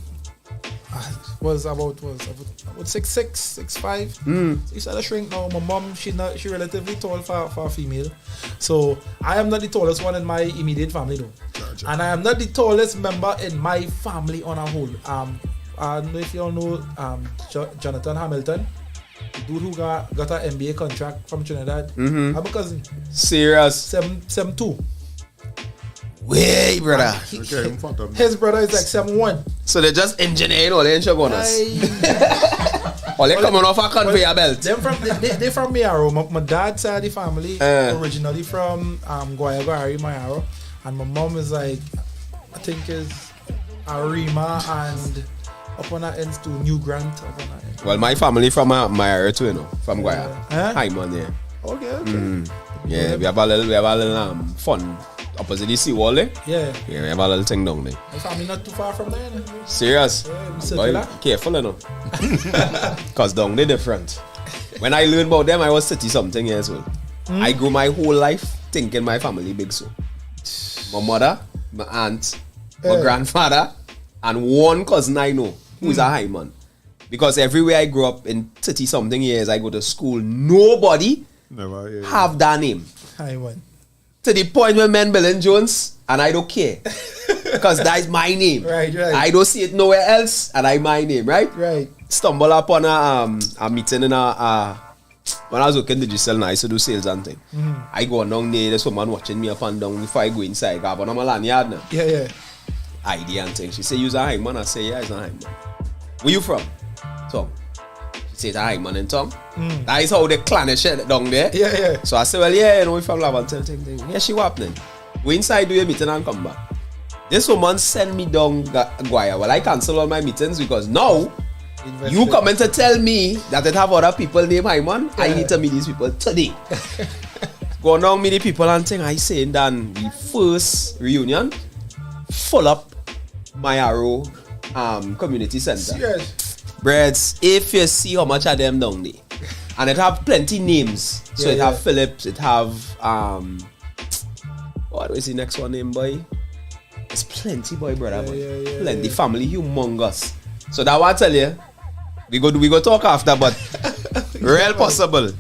was about 6'6", 6'5". He started to shrink now. My mom, she relatively tall for a female. So I am not the tallest one in my immediate family though. Gotcha. And I am not the tallest member in my family on a whole. I don't know if you all know Jonathan Hamilton. The dude who got an NBA contract from Trinidad. I'm a cousin. Serious? 7'2". Way, brother. His brother is like 7'1". So they just engineering all the bonus. Or they coming off a conveyor belt. They from Mayaro. My dad's side of the family originally from Guayagari, Mayaro. And my mom is like, I think is Arima and up on that ends to New Grant. Well, my family from Mayaro too, you know, from Guaya. Hi, man, yeah. Okay. Yeah, we have a little fun. Opposite the seawall, eh? Yeah. Yeah, we have a little thing down there. My family not too far from there. No? Serious? Yeah, boy, careful, you know. Because down there different. When I learned about them, I was 30-something years old. I grew my whole life thinking my family big so. My mother, my aunt, my grandfather, and one cousin I know who is a high man. Because everywhere I grew up in 30-something years, I go to school, nobody have that name. High one. To the point where men Bill Jones, and I don't care. Because that's my name. Right. I don't see it nowhere else, and I my name, right? Right. Stumble upon a meeting in when I was working in digital, I used to do sales and thing. I go down there, there's someone watching me up and down before I go inside. I go on my lanyard now. Yeah. ID and thing. She say, you're a high man. I say, yeah, it's a high man. Where you from? Tom. She says, a high man in Tom. That is how they clan and shit down there. Yeah. So I say, well, yeah, you know, we from Lavalton thing. Yeah, she what happening? Go inside, do your meeting and come back. This woman send me down Guaya. Well, I cancel all my meetings because now you coming to tell me that it have other people named Hyman. I need to meet these people today. Go down meet the people and thing. I saying that the first reunion full up my arrow community center. Yes. Breads, if you see how much of them down there. And it have plenty names. So it have Phillips, it have what is the next one name, boy? It's plenty, boy, brother. Plenty family, humongous. So that what I tell you. We go talk after, but real possible.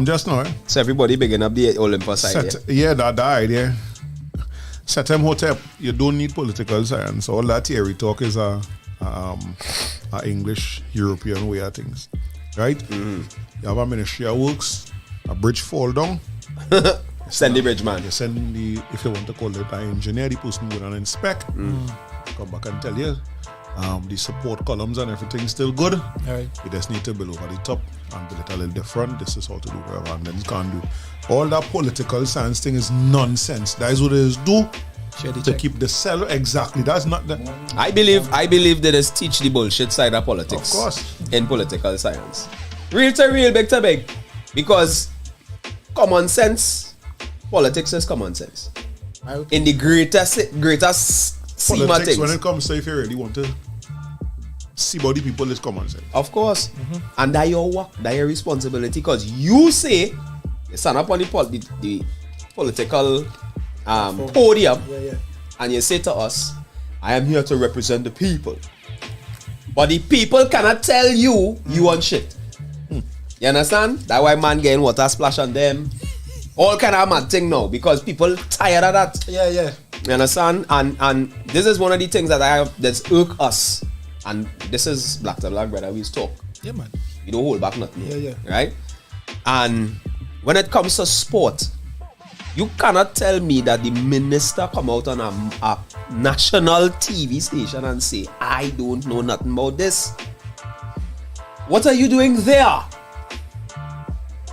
Just now. So everybody begin up the Olympus side. That idea. Set them hotel. You don't need political science. All that theory talk is a English European way of things, right? You have a ministry of works, a bridge fall down. Send the bridge man. You send the, if you want to call it an engineer, the person go down and inspect. Come back and tell you the support columns and everything still good. Right. You just need to build over the top and build it a little different. This is how to do whatever, and then you can't do. All that political science thing is nonsense. That is what it is do to keep the cell exactly. That's not the. I believe they just teach the bullshit side of politics. Of course. In political science. Real to real, big to big. Because common sense, politics is common sense. In the greatest scheme of Politics, things. when it comes to if you really want to see body people, is common sense. Of course. And that your work, that your responsibility. Because you say, you stand up on the political podium and you say to us, I am here to represent the people. But the people cannot tell you you want shit. You understand? That's why man getting water splash on them. All kind of mad thing now because people tired of that. Yeah. You understand? And this is one of the things that's irk us. And this is Black to Black, brother. We talk. Yeah, man. You don't hold back nothing. Yeah. Right? And when it comes to sport, you cannot tell me that the minister come out on a national TV station and say, I don't know nothing about this. What are you doing there?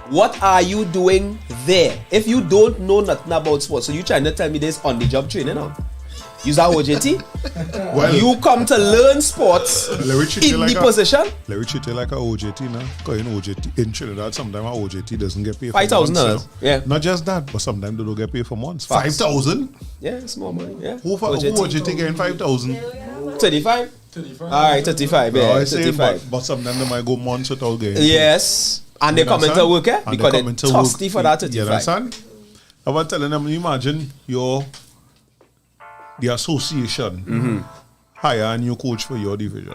What are you doing there? If you don't know nothing about sports, so you trying to tell me this on the job training now? Use our OJT? Well, you come to learn sports in the position? Let me treat you like a OJT now. Because in OJT, in Trinidad, sometimes our OJT doesn't get paid for $5,000. Yeah. Not just that, but sometimes they don't get paid for months. 5,000? Yeah, it's more money. Yeah. Who OJT getting 5,000? 35? 35. Alright, 35. Yeah, I say, 35. but sometimes they might go months without getting. Yes. And they come into work, eh? Because they're thirsty for that 35. You understand? I was telling them, imagine the association hire a new coach for your division.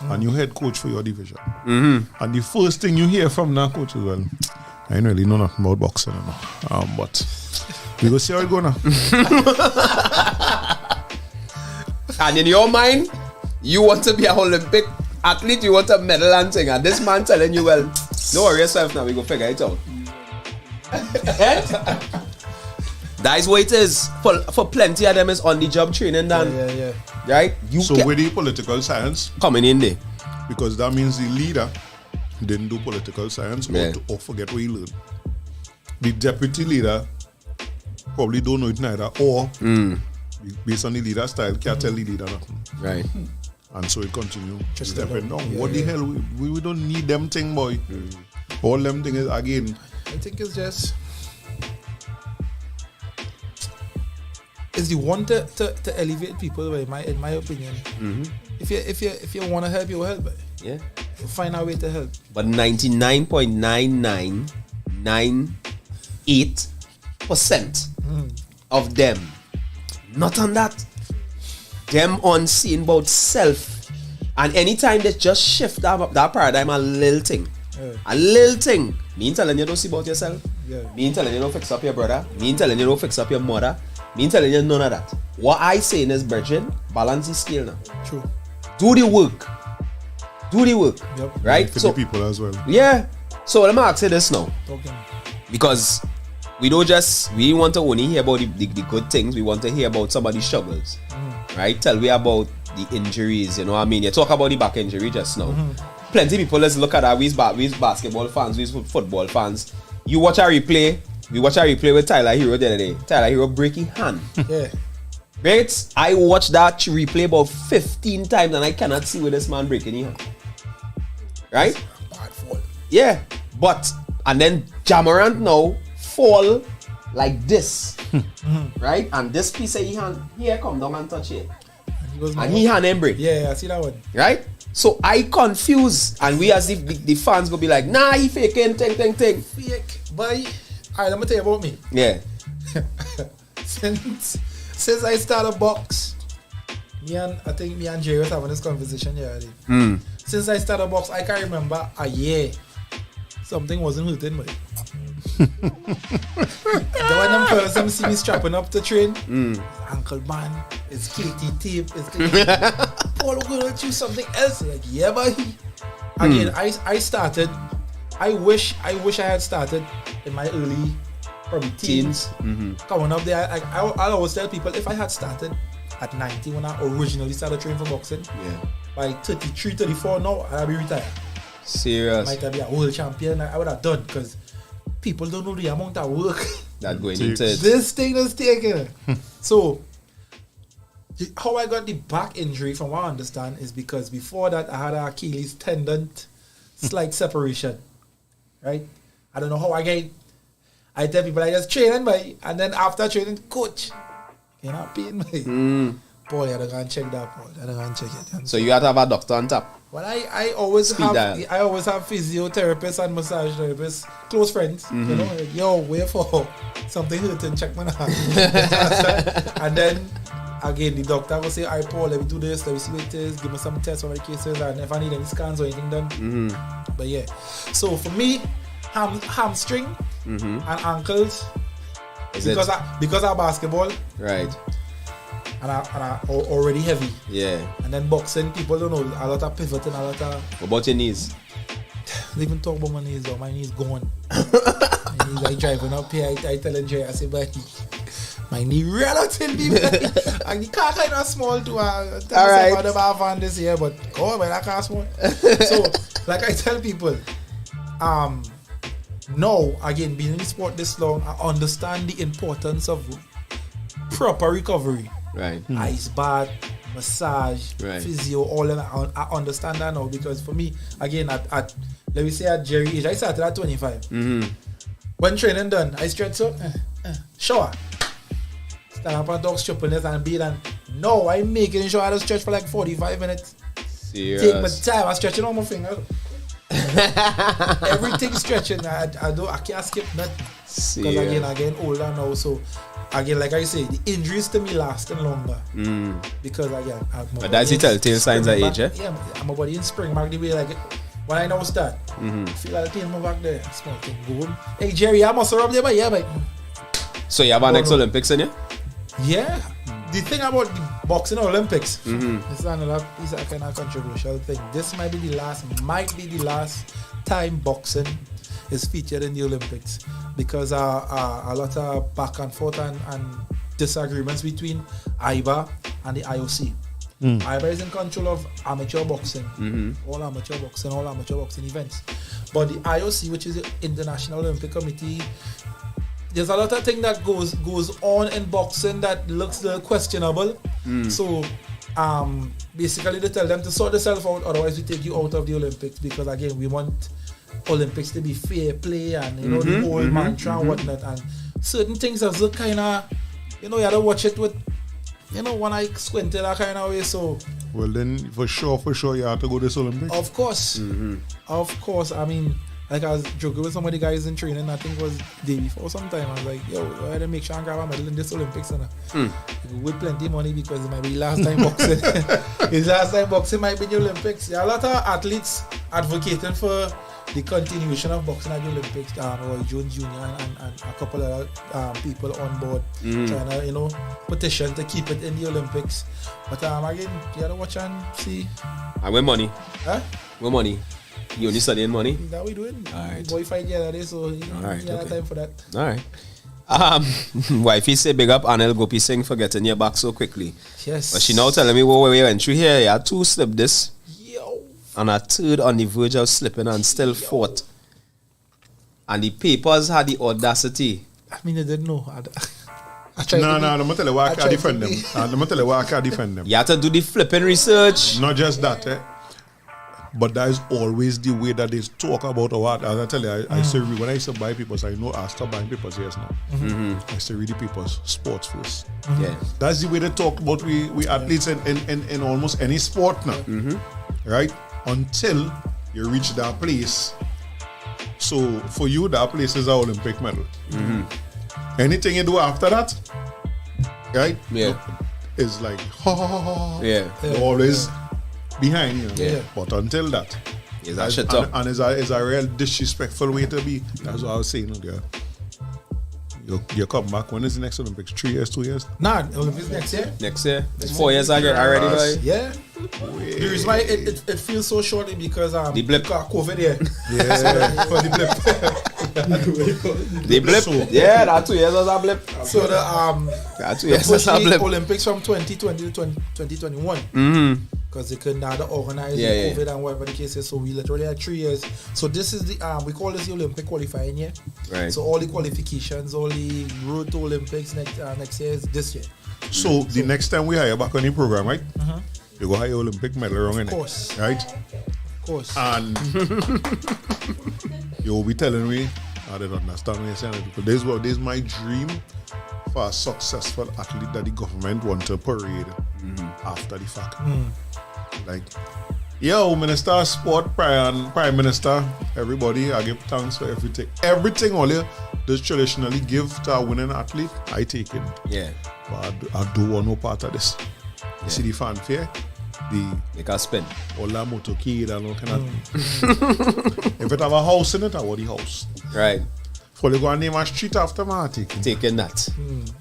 A new head coach for your division. And the first thing you hear from that coach is, well, I ain't really know nothing about boxing, but we go see how it go now. And in your mind, you want to be an Olympic athlete, you want a medal and thing, and this man telling you, well, don't worry yourself now, we go figure it out. That is what it is. For plenty of them is on the job training done. Yeah. Right? So with the political science, coming in there. because that means the leader didn't do political science or forget what he learned. The deputy leader probably don't know it neither, or based on the leader style, can't tell the leader nothing. Right. And so it continue stepping down. What the hell? We don't need them thing, boy. All them thing is, again, I think it's just it's the one to elevate people, in my opinion. If you want to help, you will help. Yeah. You find a way to help. But 99.9998% of them, not on that. Them on seeing about self. And anytime they just shift that paradigm a little thing. A little thing. Me ain't telling you don't see about yourself. Me ain't telling you don't fix up your brother. Me ain't telling you don't fix up your mother. Me ain't telling you none of that. What I saying is, brethren, balance the scale now. True. Do the work. Yep. Right? for the people as well. Yeah. So let me ask you this now. Okay. Because we want to only hear about the good things. We want to hear about somebody's struggles. Right? Tell me about the injuries, you know what I mean? You talk about the back injury just now. Plenty of people, let's look at that. We's basketball fans, we's football fans. You watch a replay. We watch a replay with Tyler Hero the other day. Tyler Hero breaking hand. Yeah. Right? I watched that replay about 15 times and I cannot see where this man breaking his hand. Right? Bad fall. Yeah. But, and then Jamarant now fall like this, right? And this piece of hand here come down and touch it. And he hand him break. Yeah, I see that one. Right? So I confused, and we as if the fans go be like, nah, he faking, ting. Fake, boy. Alright, let me tell you about me. Yeah. Since I started box, I think me and Jerry was having this conversation here. Since I started box, I can remember a year something wasn't hurting me. The one them fellas them see me strapping up to train. Uncle man, it's KT tape, it's Paul, we're gonna choose something else. Like, yeah, but again, I started. I wish I had started in my early probably teens. Coming up there, I always tell people if I had started at 90 when I originally started training for boxing, by 33, 34 now, I'd be retired. Serious. Might have been a world champion. I would have done because people don't know the amount of work that going into it. This thing is taken. So, how I got the back injury, from what I understand, is because before that I had an Achilles tendon slight separation. Right? I don't know how I get. I tell people I just training by, and then after training, coach, you're not paying me. Paul, you gotta go and check that, Paul. You gotta go and check it. So you have to have a doctor on top. Well, I always have physiotherapists and massage therapists, close friends. You know, like, yo, wait for something hurting, check my hand. And then again, the doctor will say, "All right, Paul, let me do this, let me see what it is, give me some tests for the cases, and if I need any scans or anything done." But yeah, so for me, hamstring and ankles, because I basketball, right? And I already heavy. Yeah. And then boxing, people don't know, a lot of pivoting, a lot of... What about your knees? They even talk about my knees though. My knees gone. My knees, I driving up here, I tell Jay, I say, but my knee relatively big. And the car kind of small too. I tell myself about the van this year, but oh man, that car small. So, like I tell people, now, again, being in the sport this long, I understand the importance of proper recovery. Right. Ice bath, massage, physio, all of that. I understand that now because for me, again, at let me say at Jerry age, I started at 25. When training done, I stretch up, shower, stand up and talk stupidness and beat, and no, I'm making sure I just stretch for like 45 minutes. Serious. Take my time, I'm stretching on my fingers. Everything stretching. I can't skip nothing. Because again, I get older now, so again, like I say, the injuries to me lasting longer. Because again, but that's the telltale signs of age, eh? Yeah, I'm about in spring back the way like when I now start. I feel like pain my back there. Small thing, boom. Hey Jerry, I must rub there, but yeah, but. So you have an next Olympics in you? Yeah. The thing about the boxing Olympics, this is another kind of controversial thing. This might be the last time boxing is featured in the Olympics because a lot of back and forth and disagreements between IBA and the IOC. IBA is in control of amateur boxing, all amateur boxing events. But the IOC, which is the International Olympic Committee, there's a lot of things that goes on in boxing that looks questionable. So basically they tell them to sort themselves out, otherwise we take you out of the Olympics, because again we want Olympics to be fair play and you know the whole mantra and whatnot, and certain things have look kind of, you know, you have to watch it with, you know, one eye squinted that kind of way. So well then for sure you have to go to this Olympics. Of course. I mean, like I was joking with some of the guys in training, I think it was day before sometime. I was like, yo, I had to make sure I grab a medal in this Olympics. And with plenty of money because it might be last time boxing. His last time boxing might be the Olympics. There are a lot of athletes advocating for the continuation of boxing at the Olympics. Roy Jones Jr. and a couple of people on board trying to, you know, petition to keep it in the Olympics. But again, you gotta watch and see. And with money? Huh? With money? You only studying money? That we doing. Alright. Boy fight the other day, so you have time for that. Alright. Wifey say big up Anel Gopi Singh for getting your back so quickly. Yes. But she now telling me what we went through here. You had 2 slip this. Yo. And a third on the verge of slipping and still fought. And the papers had the audacity. I mean, they didn't know. No, I'm going to tell you why I can't defend them. I'm going to tell you why I can't defend them. You have to do the flipping research. Not just that, But that is always the way that they talk about our art. As I tell you, I say when I used to buy papers, I know I start buying papers yes now. I say read the papers, sports first. Yeah. That's the way they talk about we athletes in almost any sport now. Right? Until you reach that place. So for you, that place is an Olympic medal. Anything you do after that, right? Yeah. Is like Yeah. you're always behind you. Yeah. But until that. Is that shut up? And it's a real disrespectful way to be. That's what I was saying earlier. You come back. When is the next Olympics? 3 years, 2 years? Nah, Olympics next year. Next year. It's 4 years already, boy. Yeah. The reason why it feels so shortly because The blip. COVID here. Yeah. For the blip. The blip. So- Yeah, that 2 years was a blip. So That 2 the years was a push the blip. Olympics from 2020 to 2021. Because they couldn't either organize Yeah, COVID and whatever the case is. So we literally had 3 years. So this is the we call this the Olympic qualifying year. Right. So all the qualifications, all the road to Olympics next year is this year. So the next time we hire back on the program, right? You go hire Olympic medal wrong in it. course. Right? Of course. And you will be telling me, I don't understand what you're saying. Because this is my dream for a successful athlete that the government want to parade after the fact. Like, yo, Minister of Sport, Prime Minister, everybody, I give thanks for everything. Everything only does traditionally give to a winning athlete, I take it. Yeah. But I do want no part of this. You see the fanfare? They can spin. All that motorcade and all kind of. If it have a house in it, I want the house. Right. For you go and name a street after me, I'm taking. Taking that.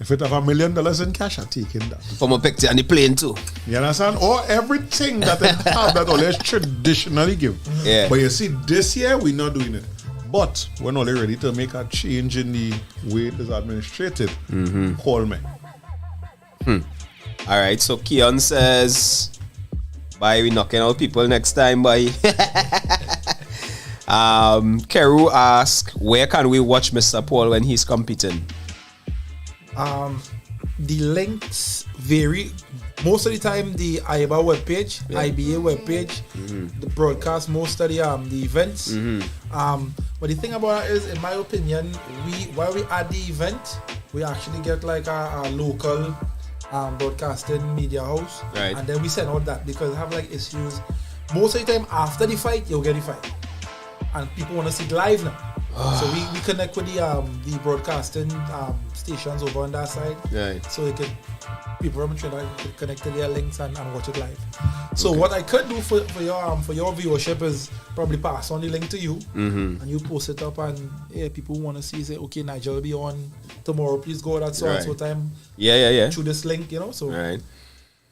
If it have $1 million in cash, I'm taking that. From a picture on the plane too. You understand? Or everything that they have that always traditionally give. Yeah. But you see, this year we're not doing it. But we're not ready to make a change in the way it is administrated. Call me. All right. So Keon says, "Bye, we knocking out people next time." Bye. Keru asks, "Where can we watch Mr. Paul when he's competing?" The links vary. Most of the time, the IBA webpage, IBA webpage, the broadcast most of the events. But the thing about it is, in my opinion, while we at the event, we actually get like a local broadcasting media house, Right. and then we send out that because I have like issues. Most of the time, after the fight, you'll get the fight, and people want to see it live now. So we connect with the broadcasting stations over on that side, Right. so they can people from Trinidad could connect to their links and watch it live. So what I could do for your viewership is probably pass on the link to you, and you post it up, and people who want to see say, okay, Nigel will be on tomorrow. Please go at that so and so time Yeah. through this link, So Right.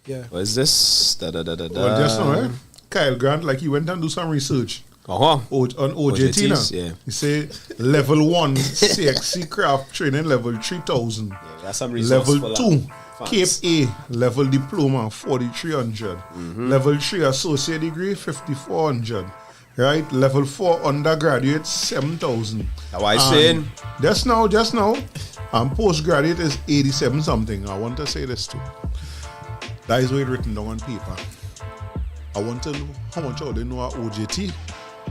yeah. What is this? Da. Well, just now, Kyle Grant, like he went and do some research Uh-huh. on OJT now. OJTs, yeah. He say level 1 CXC craft training level 3,000. That's some resource Level for 2 that. Cape A level diploma 4,300. Level 3 associate degree 5,400. Right? Level 4 undergraduate 7,000. That's what I'm saying. Just now, and postgraduate is 87 something. I want to say this too. That is what it's written down on paper. I want to know how much all they know are OJT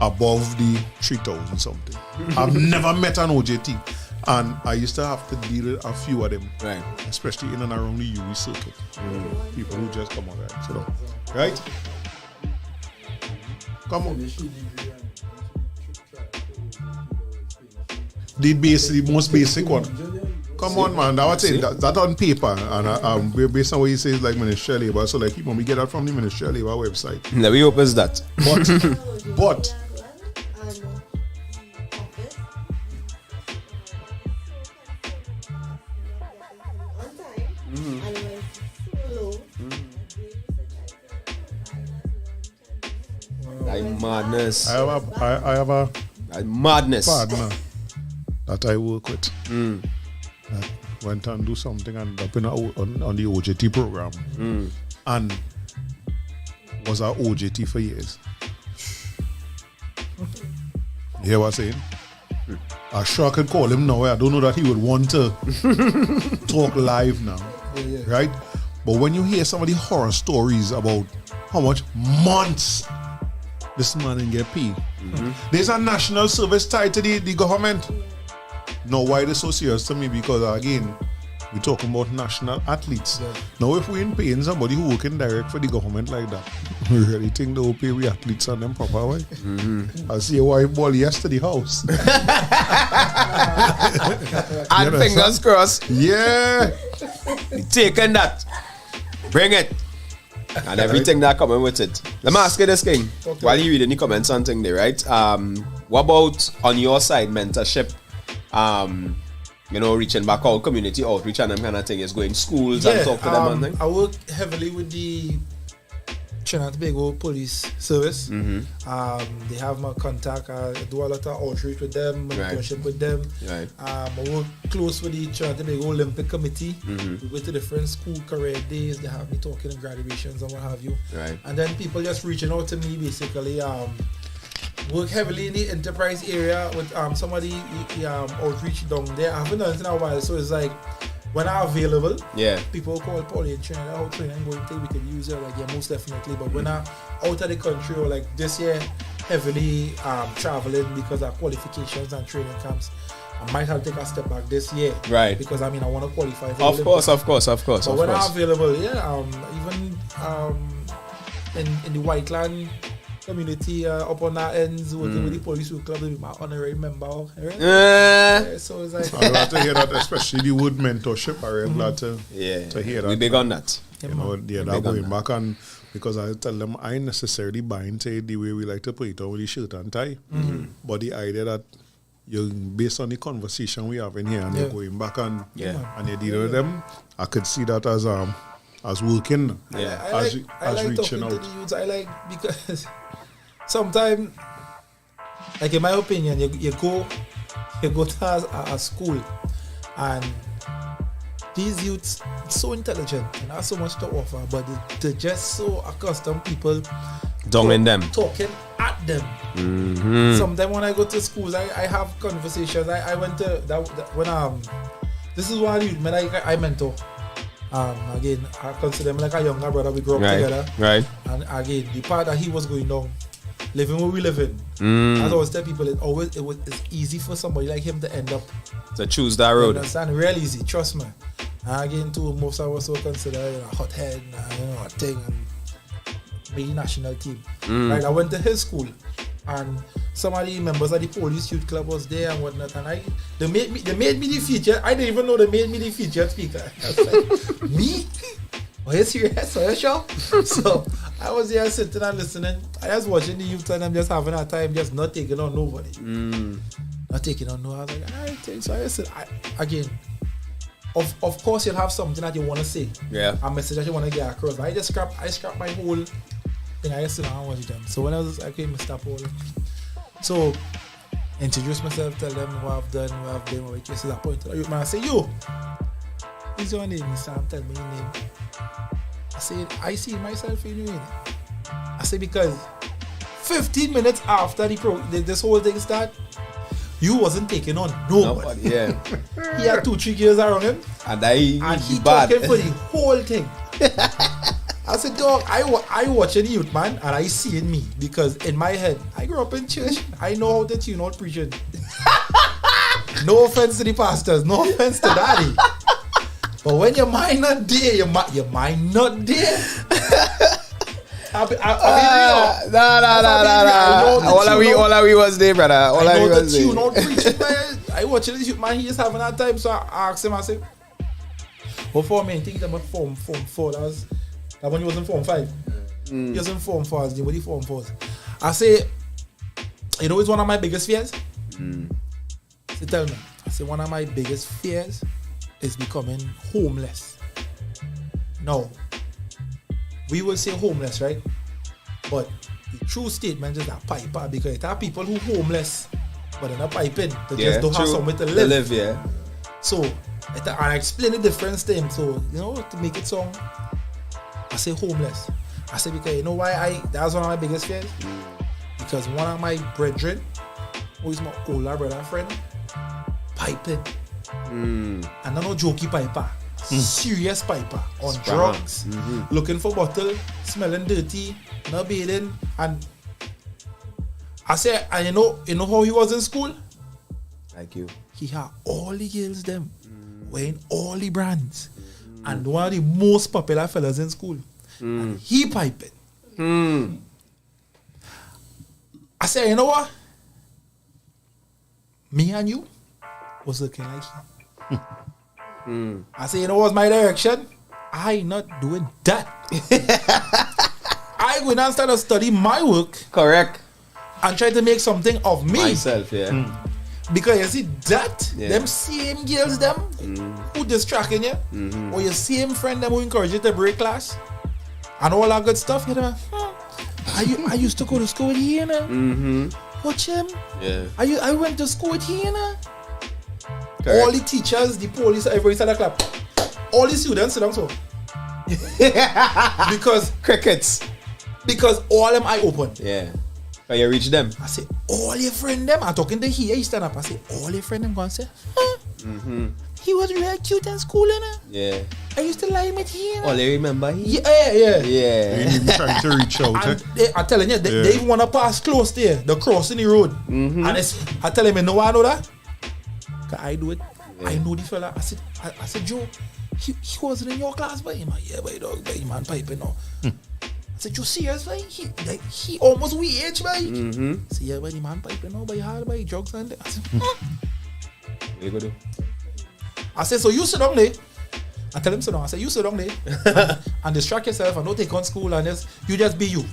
above the 3,000 something. I've never met an OJT, and I used to have to deal with a few of them, Right. especially in and around the UE circuit. People who just come out right, sit down. Right? Come on. The most basic one. Come on, man. That's what I'm saying. That on paper, and based on what he says, like Ministry of Labour. So, like, people, we get that from the Ministry of Labour website. Let me open that. But Like madness. I have a Like madness. partner that I work with that went and do something and up in on the OJT program and was our OJT for years. You hear what I'm saying? I'm sure I could call him now. I don't know that he would want to talk live now, right? But when you hear some of the horror stories about how much months this man didn't get paid. There's a national service tied to the government. Now, why this so serious to me? Because again, we're talking about national athletes. Yeah. Now, if we ain't paying somebody who working direct for the government like that, we really think they will pay we athletes on them proper way. I see why ball yesterday house. And fingers crossed. Yeah. Taking that. Bring it. And everything that coming with it. Let me ask you this thing. While you reading the comments on thing there, right? What about on your side, mentorship? Reaching back out, community outreach and them kind of thing is going schools and talk to them and things? I work heavily with the Trinidad Tobago Police Service. They have my contact. I do a lot of outreach with them, mentorship with them. Right. I work close with the Trinidad Tobago Olympic Committee. We go to different school career days. They have me talking in graduations and what have you. Right. And then people just reaching out to me basically. Work heavily in the enterprise area with somebody outreach down there. I haven't done it in a while, so it's like when I'm available, people call Paulie and Trinidad, how training going to we could use it, like most definitely. But when I'm out of the country or like this year, heavily traveling because of qualifications and training camps, I might have to take a step back this year. Right. Because I want to qualify for Of course. But when I'm available, even in the Whiteland community up on our ends, working with the police club, to be my honorary member. Right? So it's like I'm glad to hear that, especially the wood mentorship. I'm glad to hear that. We big on that. That going back on, because I tell them I ain't necessarily buying the way we like to put it on with the shirt and tie, but the idea that you based on the conversation we have in here and you're going back and you're dealing with them, I could see that as working, as reaching out. To the youths. I like because sometimes, like in my opinion, you go to a school and these youths so intelligent and have so much to offer, but they're just so accustomed people Donging them. Talking at them. Sometimes when I go to schools, I have conversations. I went to when this is one of the youth men I mentor. Again, I consider him like a younger brother. We grew up together. Right. And again, the part that he was going down, living where we live in. As I always tell people, it's easy for somebody like him to end up to choose that road. You understand? Real easy, trust me. And again, too, most of us will consider a hothead, a thing, and maybe national team. Right? I went to his school, and some of the members of the police youth club was there and whatnot, and they made me the feature. I didn't even know they made me the featured speaker. I was like, me? Are you serious? Are you sure? So I was there sitting and listening. I was watching the youth and I'm just having a time, just not taking on nobody. Not taking on no. I was like, alright. So I said, again, of course you'll have something that you want to say. Yeah. A message that you want to get across. But I scrapped my whole thing. I just sit down and watch them. So when I was Mr. Paul. So introduce myself, tell them what I've done, what it is that point. I say, yo, what's your name? Sam, tell me your name. I say, I see myself in you. I say, because 15 minutes after this whole thing started, you wasn't taking on nobody. Yeah. He had 2-3 years around him. And he talking for the whole thing. I said, dog, I watching the youth, man, and I seeing me. Because in my head, I grew up in church. I know how to tune out preaching. No offense to the pastors. No offense to daddy. But when your mind not there, your mind not there. Nah. All of we was there, brother. All I know was the there. tune out preaching, man. I watching this youth, man. He is having that time. So I asked him, I said, what for me? I think that was form 4. That when he was in form 5. He was in form 4. What the form 4s? I say, you know, it's one of my biggest fears. So tell me, I say one of my biggest fears is becoming homeless. No, we will say homeless, right? But the true statement is a piper, because there are people who are homeless, but they're not piping. They just don't have somewhere to live. So, and I explain the difference to him. So, you know, to make it sound, I say homeless. I say because you know why that's one of my biggest fears? Because one of my brethren, who is my older brother friend, piping. And not no jokey piper. Serious piper on drugs. Looking for bottle, smelling dirty, not bathing, and I said, and you know how he was in school? Like you. He had all the girls them wearing all the brands. And one of the most popular fellas in school. And he piping. I said, you know what? Me and you was looking like him. I said, you know what's my direction? I not doing that. I go down and start to study my work. Correct. And try to make something of me. Myself, yeah. Because you see that, them same girls them who distracting you, or your same friend them who encourage you to break class, and all that good stuff, you know, I used to go to school with he, you know. Watch him. Yeah. I went to school with he, you know. Correct. All the teachers, the police, everybody started clap. All the students sit down so. because Crickets. all them eye open. Yeah. Can you reach them? I say, all your friend them, I'm talking to he stand up. I say, all your friend them gonna say, huh? He was real cute in school, you know. Yeah. I used to lie with him. All they remember he? Yeah. Yeah. You trying to reach out. And I'm telling you, they even want to pass close there, the crossing the road. And I tell him, you know why I know that? Because I do it. Yeah. I know the fella. I said, Joe, he wasn't in your class, but him. Yeah, but dog, but man piping now. I said, Joe, serious, like he almost we age, like. I said, yeah, but the man piping now, but he hard by drugs and that. I said, What you gonna do? I said, so you sit down there. I tell him sit down. I said, you sit down there and distract yourself and don't take on school and you just be you.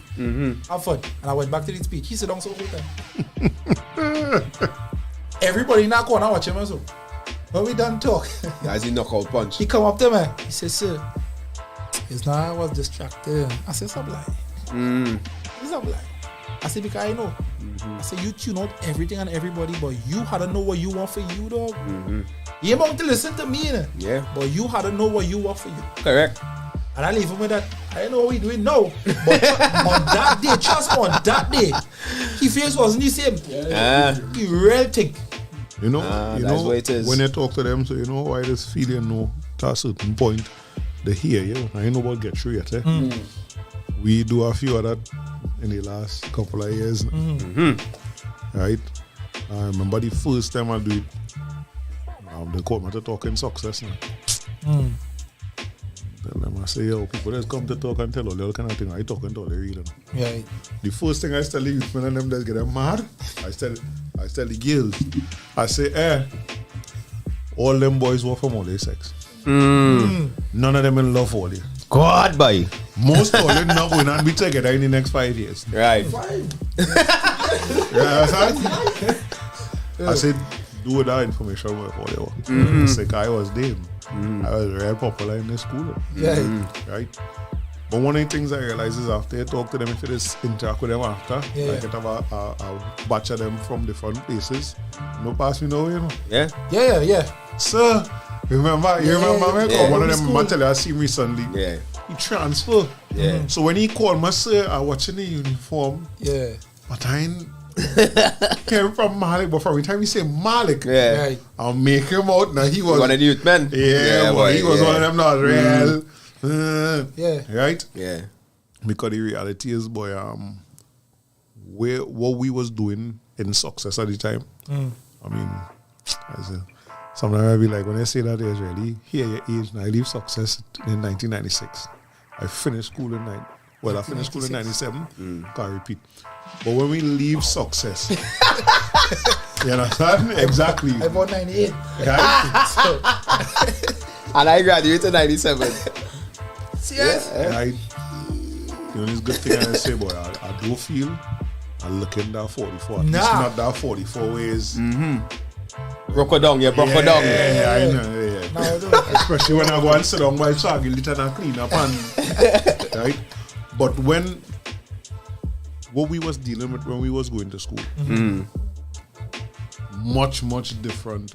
Have fun. And I went back to the speech. He sit down so whole time. Everybody in that corner watch him also. When we done talk, As he knockout punch. he come up to me. He says, sir, it's not I was distracted. I said, stop lying. Stop lying. I said, because I know. I said, you tune out everything and everybody, but you had to know what you want for you, dog. You ain't about to listen to me, Yeah. but you had to know what you want for you. Correct. And I leave him with that. I don't know what we doing now. But on that day, just on that day, his face wasn't the same. He real thick. You know, that's what it is. when you talk to them, so you know why this feeling know to a certain point, they hear you. I ain't know about get through yet. We do a few of that in the last couple of years. Right? I remember the first time I do it, they called me to talk in success now. Tell them, I say, yo, people just come to talk and tell all the kind of thing. I talk and all they read them. Yeah. The first thing I tell the youth men and them that get them mad, I tell the girls, I say, all them boys were from all their sex. None of them in love all they. God, boy. Most all them not going to be together in the next 5 years. Right. I said, do that information work all they were. I said, I was them. I was very popular in the school. Right? But one of the things I realize is after you talk to them, if you just interact with them after, like you have a batch of them from different places, no pass me no, you know. Yeah. Sir, remember me? Yeah. One of them, I tell you, I see me recently. Yeah. He transfer. Yeah. So when he called me, sir, I watching the uniform. Yeah. But I ain't came from Malik, but from the time he say Malik, Right. I'll make him out. Now he was One of the youth men. boy, he was one of them not real. Right? Yeah. Because the reality is, boy, what we was doing in success at the time. I mean, sometimes I be like, when I say that age, really, here your age, and I leave success in 1996. I finished school in I finished school in 97. Can't repeat. But when we leave success, you understand? Exactly. I bought 98. Right? And I graduated in 97. Serious? Right? The only good thing I say, boy, I do feel I'm looking that 44. At least not that 44 ways. Broke her down, broke her down. Yeah, I know. Especially when I go and sit down by Shaggy, little and clean up and right? But what we was dealing with when we was going to school, much different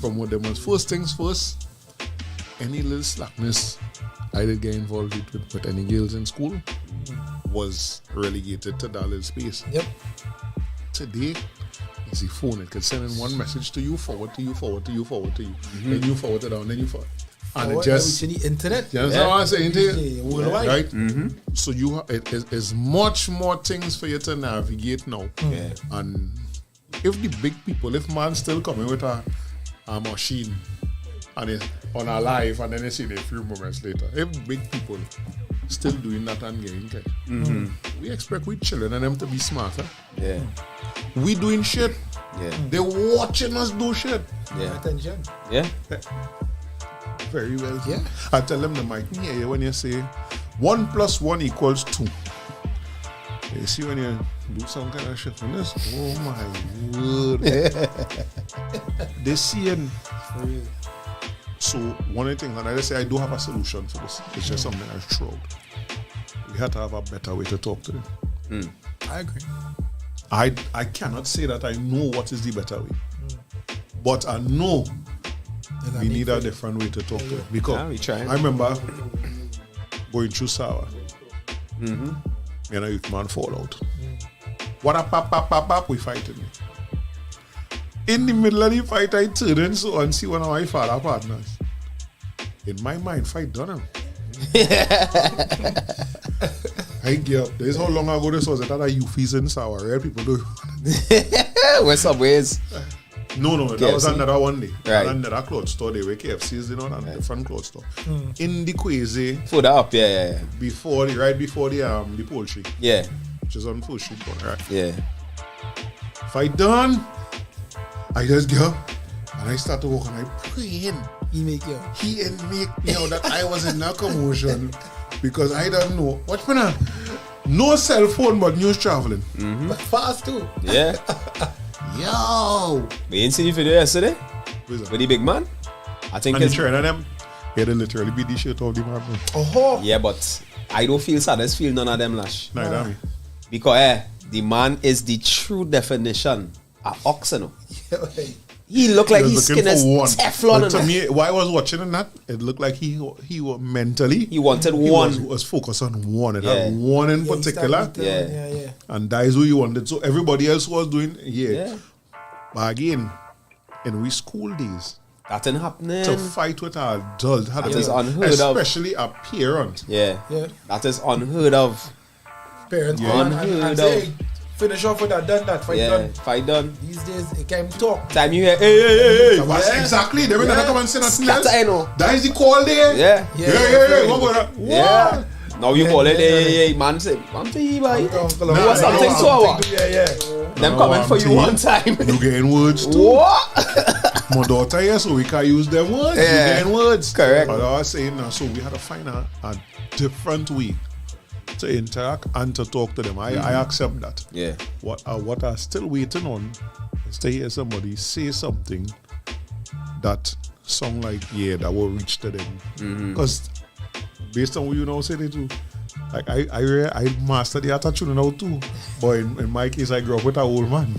from what them was. First things first, any little slackness I did get involved with any girls in school was relegated to that little space. Yep. Today, it's the phone. It can send in one message to you, forward to you. Then you forward it down. Then you forward. And Oh, it just, the internet. you understand what I'm saying to you? Yeah, worldwide. Right? So it is much more things for you to navigate now. Yeah. And if the big people, if man still coming with a machine and it on a live and then you see it a few moments later, if big people still doing that and getting cash, we expect we children and them to be smarter. Yeah. We doing shit. Yeah. They watching us do shit. Yeah. Attention. Yeah. Very well. Yeah. I tell them the mic hear you when you say 1 + 1 = 2. You see when you do some kind of shit on this, oh my word. They see it. For real. So one of the things, and I just say I do have a solution for this. It's just something I throw out. We have to have a better way to talk to them. I agree. I cannot say that I know what is the better way. But I know we need a different way to talk to them. Because Yeah, we trying. I remember going through Sour. Me and a youth man fall out. What a pap, we fighting. In the middle of the fight, I turn and so and see one of my father partners. In my mind, fight done him. I get up. This is how long ago this was. It had a youth in Sour. Right? People do. Where Subways? No, that was KFC? another one day. Right. Another clothes store. They were KFCs, you know, and different clothes store. In the Quasi, Food up, yeah. right before the poultry, Yeah. which is on Full Street corner, right? Yeah. Fight done. I just get up and I start to walk and I praying. He make you. He and make me know that I was in a commotion because I don't know. What's going on? No cell phone, but news traveling. But fast too. Yeah. Yo! We didn't see the video yesterday Who's that? with the big man. I think And the it's trainer them, yeah, they literally beat the shit off the man. Oh, yeah, but I don't feel sadness, feel none of them lash. Neither me. Because the man is the true definition of oxen. yeah. He look like He his was looking skin is for one. Teflon. But to and me, while I was watching that, it looked like he was mentally. he wanted He one. was focused on one. It Yeah. had one in Yeah, he particular. started with Yeah. And that is who he wanted. So everybody else was doing, Yeah. But again, in we school days, That ain't happening. to fight with an adult, had That to- is unheard of. especially a parent. Yeah. Yeah. That is unheard of. Parents Yeah. go and Unheard say, of. hey, finish off with that, done that, fight Yeah. done. Fight done. These days, it can't even talk. Time you hear, hey. That's exactly. They were gonna come and say nothing else. Scatter, I know. That is the call there. Yeah. Yeah. What about that? Yeah. What? Now you call it, hey, man say, I'm to you, boy. Uncle, Nah, You want something no, so what? Yeah. Them No, coming for I'm you to one time. You getting words too. What? My daughter here, so we can use them words. Yeah. You getting words. Correct. But I was saying now, so we had to find a different way to interact and to talk to them. I accept that. Yeah. What I'm still waiting on is to hear somebody say something that sound like, yeah, that will reach to them. Because based on what you know saying too, like I mastered the attitude now too. But in my case, I grew up with an old man.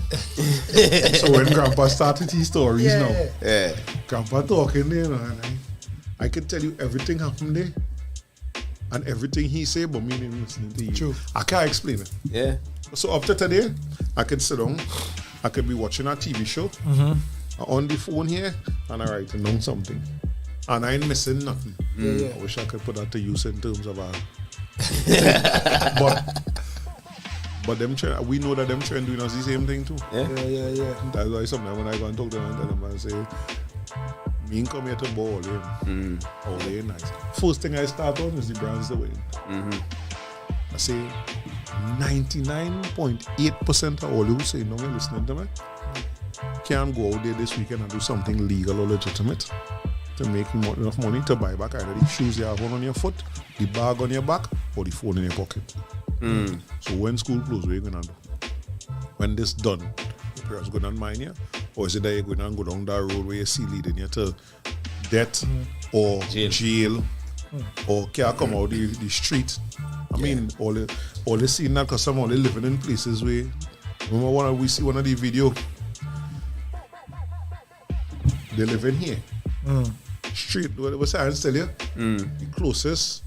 So when Grandpa started his stories Yeah. now, Yeah. Grandpa talking there, and I can tell you everything happened there. And everything he said, but me didn't listen to you. True. I can't explain it. Yeah. So up to today, I could sit down, I could be watching a TV show, on the phone here, and I writing down something. And I ain't missing nothing. Yeah. I wish I could put that to use in terms of but them trying, we know that them trying doing us the same thing too. Yeah. Yeah. That's why sometimes when I go and talk to them and tell them and say, me ain't come here to ball him. Oh, they ain't nice. First thing I start on is the brands the way. I say 99.8% of all who say no, you're listening to me, can go out there this weekend and do something legal or legitimate to make enough money to buy back either the shoes you have on your foot, the bag on your back, or the phone in your pocket. So when school closes, what are you going to do? When this done, your parents going to mind you? Or is it that you're going to go down that road where you see leading you to death or jail or can't come out the street? I mean, all the seeing that because some only living in places where, remember we see one of the video, they live in here. Street, what's I tell you? The closest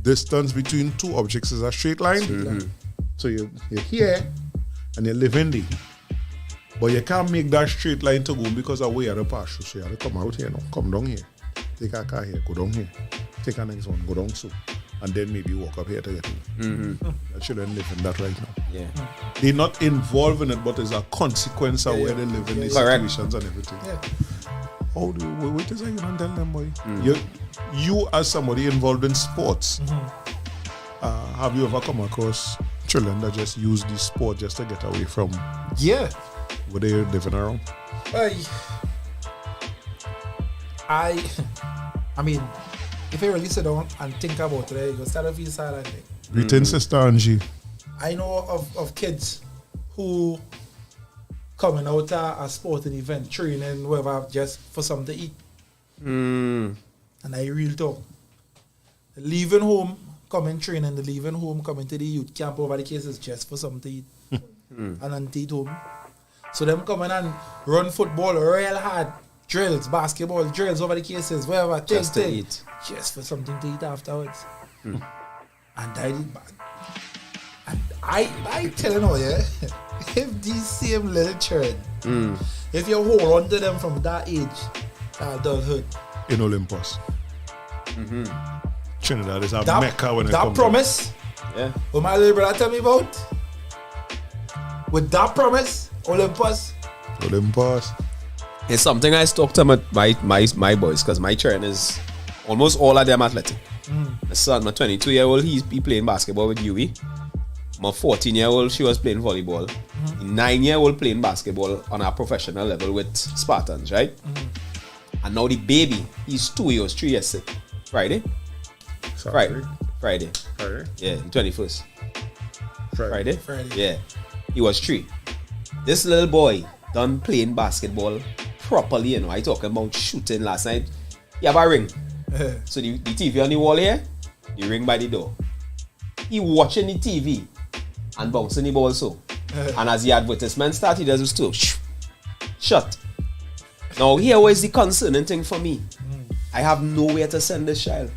distance between two objects is a straight line. So you're here and you live in there. But you can't make that straight line to go because of where you have to pass through. So you have to come out here now, come down here. take a car here, go down here. Take a next one, go down so. And then maybe walk up here to get in. The children live in that right now. Yeah. They're not involved in it, but there's a consequence of where they live in these Correct. situations and everything. Yeah. How do you, wait a second, you don't tell them, boy. You as somebody involved in sports, have you ever come across children that just use the sport just to get away from Yeah. where they're living around? I mean, if you really sit down and think about it, you start to feel sad, I think. Greetings, Sister Angie. I know of kids who coming out to a sporting event, training, whatever, just for something to eat. And I real talk. Leaving home, coming training, leaving home, coming to the youth camp over the cases just for something to eat. And then eat home. So them coming and run football real hard. Drills, basketball, drills over the cases, whatever. Just to eat. Just for something to eat afterwards. And I did bad. And I telling you, yeah, if these same little children, if you hold on to them from that age, adulthood. In Olympus. Trinidad is a That, mecca when it that comes promise, Yeah. what my little brother tell me about, with that promise, Olympus, to Olympus. It's something I talk to my boys because my children is almost all of them athletic. My son, my 22-year-old, he playing basketball with UE. My 14-year-old, she was playing volleyball. The 9-year-old playing basketball on a professional level with Spartans, right? And now the baby, he's 2 years, 3 years sick. Friday? Friday. Friday. Yeah, the 21st. Friday? Friday. Yeah. He was 3. This little boy done playing basketball properly, you know. I talking about shooting last night. He have a ring. So the TV on the wall here, the ring by the door. He watching the TV and bouncing the ball so. And as the advertisement started, he does this too. Shut. Now here was the concerning thing for me. I have nowhere to send this child.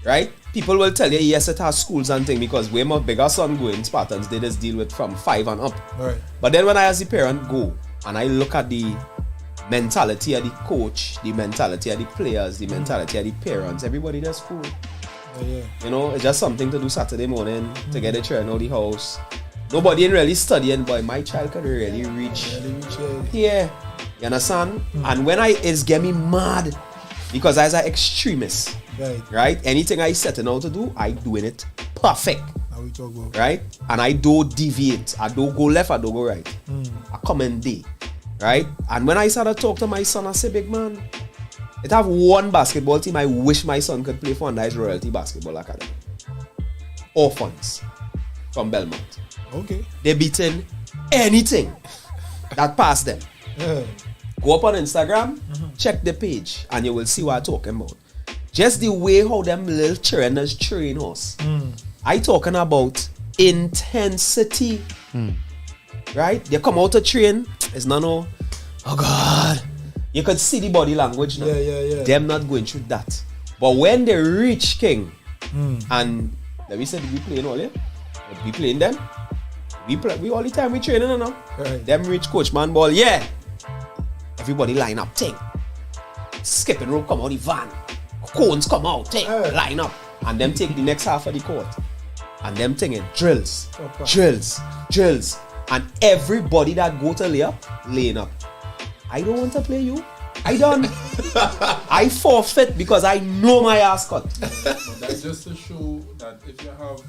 Right? People will tell you, yes, it has schools and things because where my bigger son going, Spartans, they just deal with from 5 and up. Right. But then when I as the parent go and I look at the mentality of the coach, the mentality of the players, the mentality of the parents, everybody does school. Yeah. You know, it's just something to do Saturday morning to get the children out of the house. Nobody ain't really studying, but my child could really reach here. You understand? And when it's get me mad because as an extremist, right? Anything I setting out to do, I doing it perfect. Now we talk about. Right? And I don't deviate. I don't go left, I don't go right. I come in day. Right? And when I started to talk to my son, I say, big man, it have one basketball team I wish my son could play for, and that is Royalty Basketball Academy. Orphans from Belmont. Okay. They beating anything that pass them. Go up on Instagram, check the page, and you will see what I'm talking about. Just the way how them little trainers train us. I talking about intensity. Right? They come out to train, it's not no, oh God. You could see the body language now. Yeah. Them not going through that. But when they reach King, and let me say, we playing all here? We playing them? We all the time we training now. Right. Them reach coach man ball, yeah. Everybody line up, thing. Skipping rope come out the van. Cones come out, thing. Line up. And them take the next half of the court. And them thing drills. Drills. And everybody that go to lay up, laying up. I don't want to play you. I don't. I forfeit because I know my ass cut. But that's just to show that if you have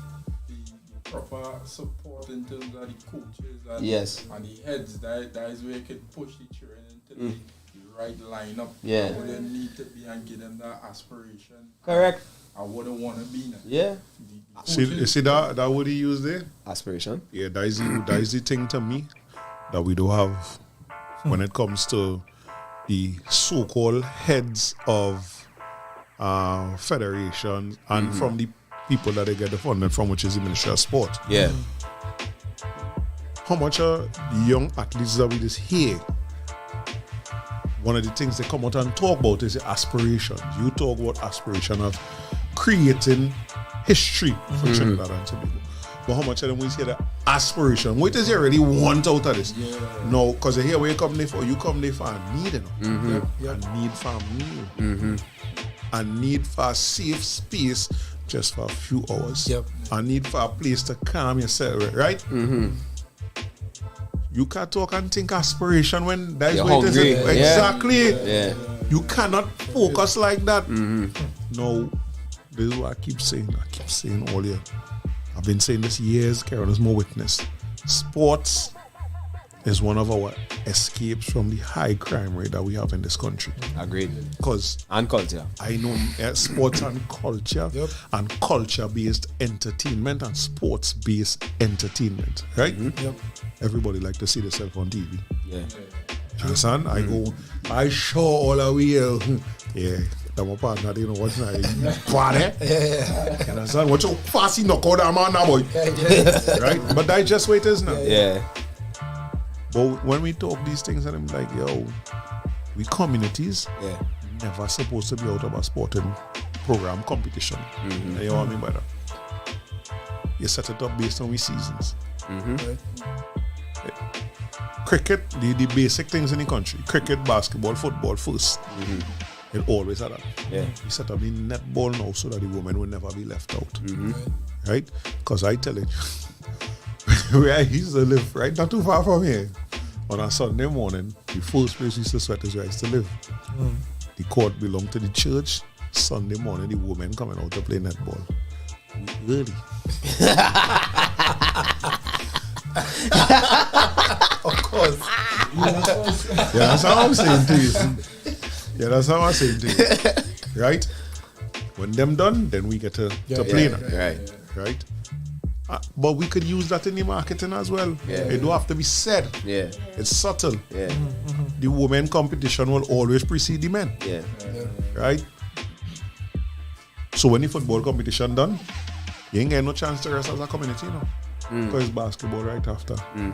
the proper support in terms of the coaches and, Yes. and the heads, that is where you can push the children into the right lineup. Yeah. I wouldn't need to be and give them that aspiration. Correct. I wouldn't want to be now. Yeah. See that word he used there? Aspiration. Yeah, that is the thing to me that we don't have when it comes to the so-called heads of federations and from the people that they get the funding from, which is the Ministry of Sport. Yeah. How much are the young athletes that we just hear? One of the things they come out and talk about is the aspirations. You talk about aspiration of creating history for Trinidad and Tobago. But how much of them we say the aspiration. What is you really want out of this? No, because here where you come there for, you come there for a need, you know. A need for a meal. A need for a safe space just for a few hours. A need for a place to calm yourself, right? You can't talk and think aspiration when that's You're what it hungry. is. Exactly. Yeah. You cannot focus like that. No, this is what I keep saying. I keep saying all year. I've been saying this years. Karen is more witness. Sports is one of our escapes from the high crime rate that we have in this country. Agreed. Because And culture. I know sports and culture and culture-based entertainment and sports-based entertainment, right? Everybody like to see themselves on TV. Yeah. You understand? I show all the way. Yeah, that's my partner. They know what's not party. You understand? What you fast knock out that man now, boy. Right? But that's just what it is now. Yeah. But when we talk these things, and I'm like, yo, we communities never supposed to be out of a sporting program competition. You know what I mean by that? You set it up based on we seasons. Cricket, the basic things in the country. Cricket, basketball, football first. It always had that. Yeah. We set up the netball now so that the women will never be left out. Right? Because I tell you, where I used to live, right, not too far from here, on a Sunday morning, the first place we used to sweat is where I used to live. The court belonged to the church. Sunday morning, the women coming out to play netball. Really? Of course. Yeah, that's how I'm saying to you. Yeah, that's how I'm saying to you. Right? When them done, then we get to play now. Right? But we could use that in the marketing as well. It don't have to be said. It's subtle. The women competition will always precede the men. Right? So when the football competition done, you ain't get no chance to rest as a community, you know. Because it's basketball right after. And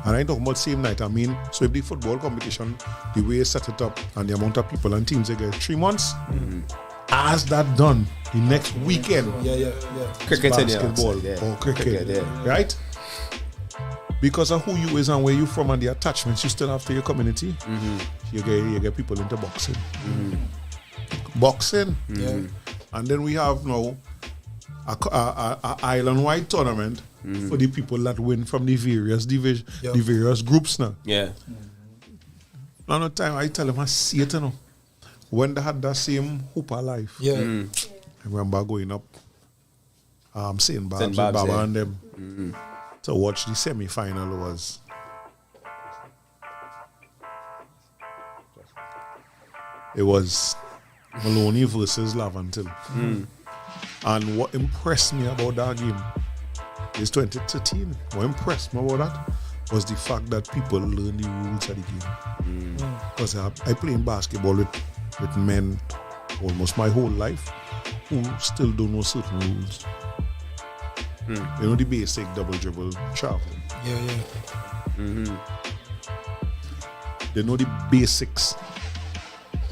I ain't talking about same night. I mean, so if the football competition, the way you set it up and the amount of people and teams they get 3 months, as that done, the next weekend, Cricket in basketball or cricket, right? Because of who you is and where you from and the attachments you still have to your community, you get people into boxing. Boxing. And then we have now a island-wide tournament for the people that win from the various division, the various groups now. Another time I tell them I see it, you know. When they had that same Hooper life. I remember going up St. Barb's with Baba and them to watch the semi-final was Maloney versus Lavantil. And what impressed me about that game is 2013. What impressed me about that was the fact that people learn the rules of the game. Because I played basketball with men almost my whole life who still don't know certain rules. You know the basic double dribble travel. They know the basics.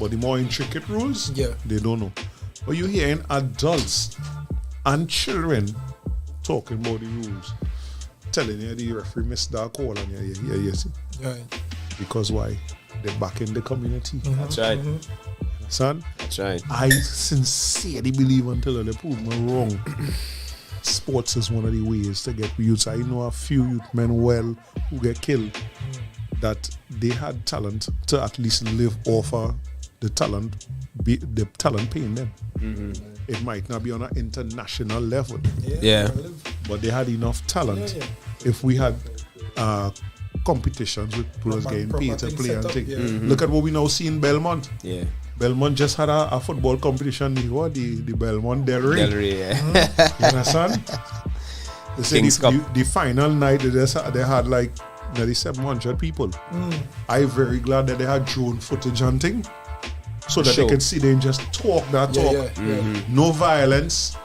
But the more intricate rules, they don't know. But you're hearing adults and children talking about the rules, telling you the referee missed that call, and you see. Because why? They're back in the community. That's right. Son? That's right. I sincerely believe until they prove me wrong. Sports is one of the ways to get youths. I know a few youth men well who get killed that they had talent to at least live off of the talent paying them. It might not be on an international level, but they had enough talent. If we had competitions with players getting paid to play and things. Look at what we now see in Belmont. Belmont just had a football competition, the Belmont Del Rey. You understand? They say the final night they had like nearly 700 people. I'm very glad that they had drone footage and thing, so that they can see them just talk that talk. No violence.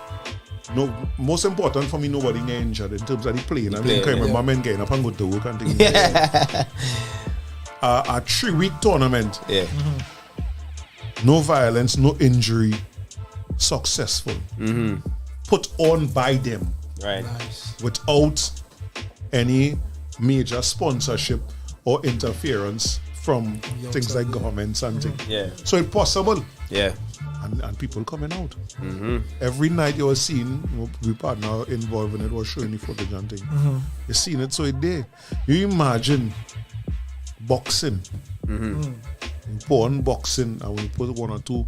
No, most important for me, nobody get injured in terms of the playing. I think I remember men getting up and go to work and things. A 3-week tournament. No violence, no injury. Successful. Put on by them. Right. Without any major sponsorship or interference from things like governments and things. Yeah. So it's possible. Yeah. And people coming out. Every night you were seeing, we partner involved in it was showing the footage and things. You seen it, so it there. You imagine boxing. Porn boxing, and we put 1 or 2,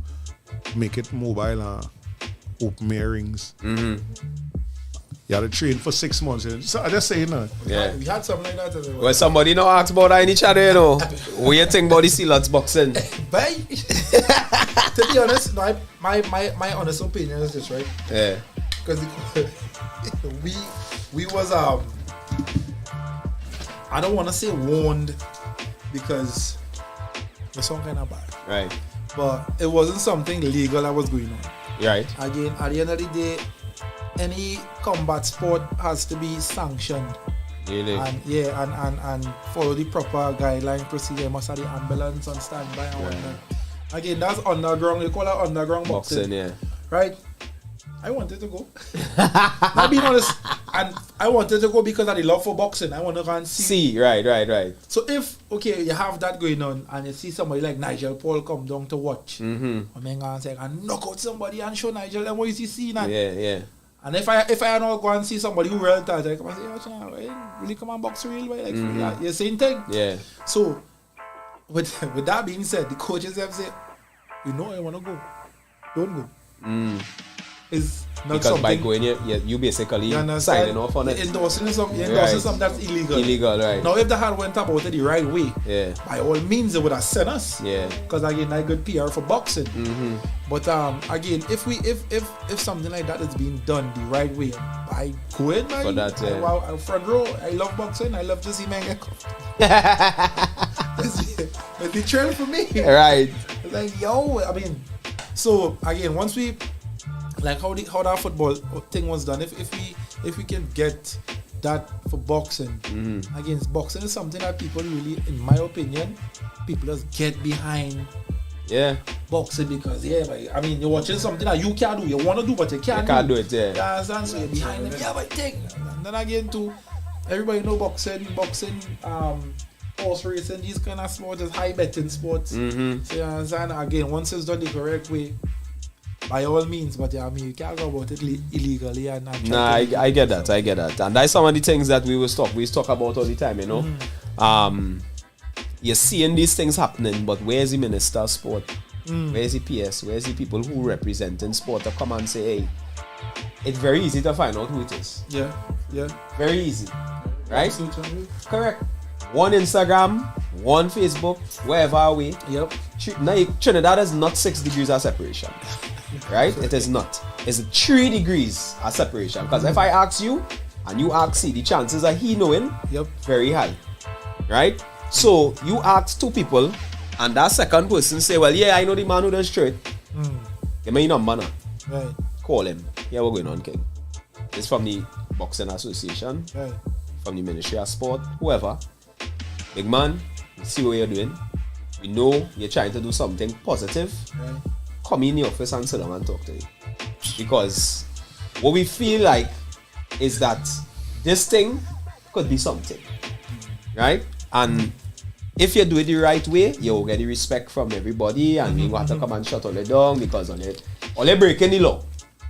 make it mobile and open earrings. You had to train for 6 months. So I just say, Yeah. We had something like that as well. Well, somebody now asked about that in each other, you know. What you think about the Sealots boxing? But to be honest, my honest opinion is this, right? Yeah. Because we was I don't want to say warned because it's some kind of bad, Right. but it wasn't something legal that was going on. Right. Again, at the end of the day, any combat sport has to be sanctioned. Really? And follow the proper guideline procedure. Must have the ambulance on standby and whatnot. Again, that's underground. They call it underground boxing. Yeah. Right? I wanted to go. Not being honest, and I wanted to go because of the love for boxing. I want to go and see. Right. So if you have that going on and you see somebody like Nigel Paul come down to watch, I mean, and say, and knock out somebody and show Nigel them what you see that. Yeah. And if I not go and see somebody who real tight, I come and say, really come and box real way, like you same thing. Yeah. So with that being said, the coaches have said, I want to go, don't go. It's not Because something by going you basically signing off on it. Endorsing something that's illegal. Illegal, right. Now if the had went about it the right way, by all means they would have sent us. Yeah. Because again, I good PR for boxing. But again, if something like that is being done the right way, I go in, man. For that, front row. I love boxing. I love to see man get it's the trail for me. Right. It's like, yo, I mean, so again, once we like how that football thing was done, if we can get that for boxing, again, boxing is something that people really, in my opinion, people just get behind. Yeah. Boxing because I mean you're watching something that you can't do, you want to do but you can't do it. Yeah. You understand? So you're behind them. Yeah, but take. And then again too, everybody know boxing, horse racing, these kind of sports is high betting sports. So you understand? Again, once it's done the correct way, by all means, but I mean you can't go about it illegally and I get that. And that's some of the things that we talk about all the time, you know. You're seeing these things happening, but where's the minister of sport? Where's the PS? Where's the people who represent in sport to come and say, hey, it's very easy to find out who it is. Yeah. Very easy. Right? Correct. One Instagram, one Facebook, wherever we. Yep. Trinidad is not 6 degrees of separation. Right? It is not. It's 3 degrees of separation. Because if I ask you and you ask C, the chances of he knowing, very high. Right? So you ask 2 people and that second person say, well, yeah, I know the man who does straight. Give me your number now. Right. Call him. Yeah, what's going on, King? It's from the Boxing Association, from the Ministry of Sport, whoever. Big man, we see what you're doing. We know you're trying to do something positive. Right. Come in the office and sit down and talk to you. Because what we feel like is that this thing could be something. Right? And if you do it the right way, you'll get the respect from everybody and you have to come and shut all it down because all they breaking the law.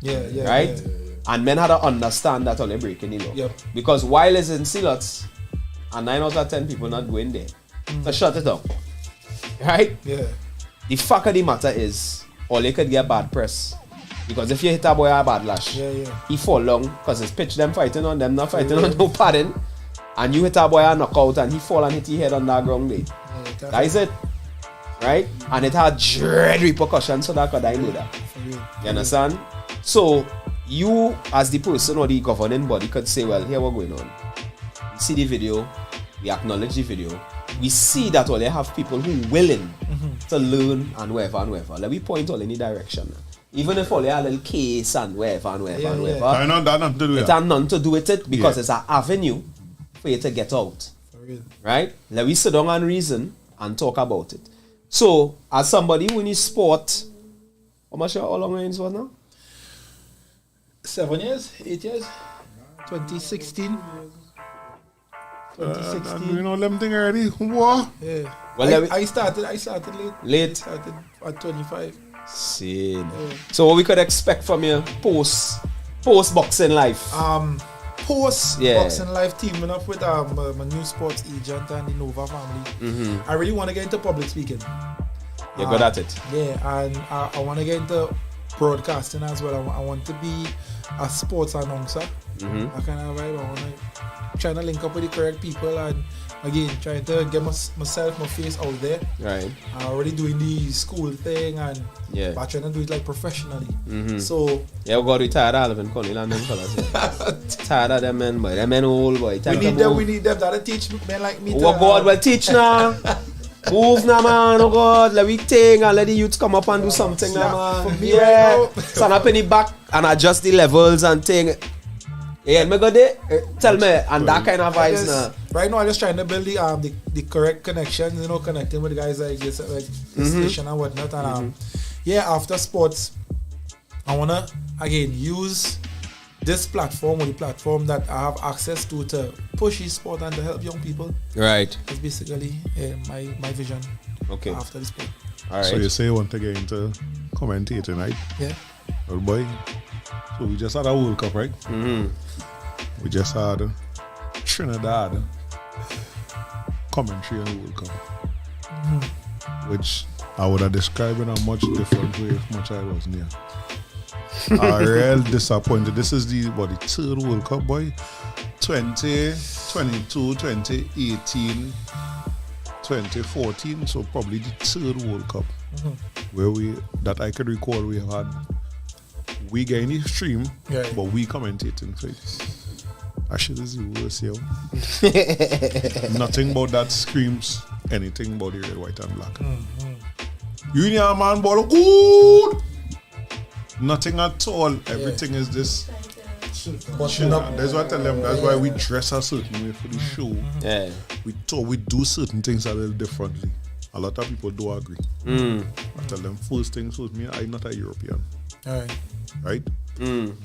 Right? Yeah. And men had to understand that all they breaking the law. Yep. Because while it's in Sealots, and 9 out of 10 people not going there. So shut it up. Right? Yeah. The fact of the matter is, all they could get bad press. Because if you hit a boy a bad lash, he fall long because it's pitch them fighting on them, not fighting on no padding. And you hit a boy a knockout and he fall and hit his head on that ground there. That is it. Right? And it had dread repercussions, so that could I know that. You understand? So you as the person or the governing body could say, well, here what's going on. We see the video, we acknowledge the video, we see that all they have people who willing to learn and wherever. Let me point all in the direction. Even if all they have a little case and wherever. That nothing to do with it. It has nothing to do with it because it's an avenue for you to get out. Right? Let me sit down and reason and talk about it. So, as somebody who in sport, how long are you in sport now? 7 years, 8 years, 2016. 2016. You know them thing already. What? Yeah. Well, I started late. late. Started at 25. Shit. So what we could expect from your post boxing life? Post Yeah. boxing life, teaming up with my new sports agent and the Nova family. I really want to get into public speaking. You're good at it. Yeah, and I want to get into broadcasting as well. I want to be a sports announcer. I kind of vibe. I want to trying to link up with the correct people and again trying to get my face out there. Right. I'm already doing the school thing and Yeah. but trying to do it like professionally. So Yeah, we got retired Alvin Connie and them fellas. Tired of them men, boy. Them men old boy. we need them that'll teach men like me. Oh God, well teach now. Move now, man. Oh God, let me think and let the youths come up and do something now, man. For me right now. Stand up in the back and adjust the levels and thing. Yeah, me go there. Tell me, and that kind of vibes now. Right now, I'm just trying to build the correct connections, connecting with guys like this, like the station and whatnot. And after sports, I wanna again use this platform or the platform that I have access to push e-sport and to help young people. Right. That's basically my vision. Okay. After the sport. All right. So you say you want to get into commentating, right? Yeah. Well, boy. So we just had a World Cup, right? We just had Trinidad commentary on the World Cup, which I would have described in a much different way if much I wasn't here. I'm real disappointed. This is the third World Cup, boy. 2022, 2018, 2014. So probably the third World Cup where that I can recall we have had. We get in the stream, but we commentating for it. Actually, this is the worst, yo. Nothing about that screams anything about the red, white, and black. You in your man, ball good. Nothing at all. Everything is this. That's what I tell them. That's why we dress a certain way for the show. Yeah. We do certain things a little differently. A lot of people do agree. I tell them first things with me, I'm not a European. Right?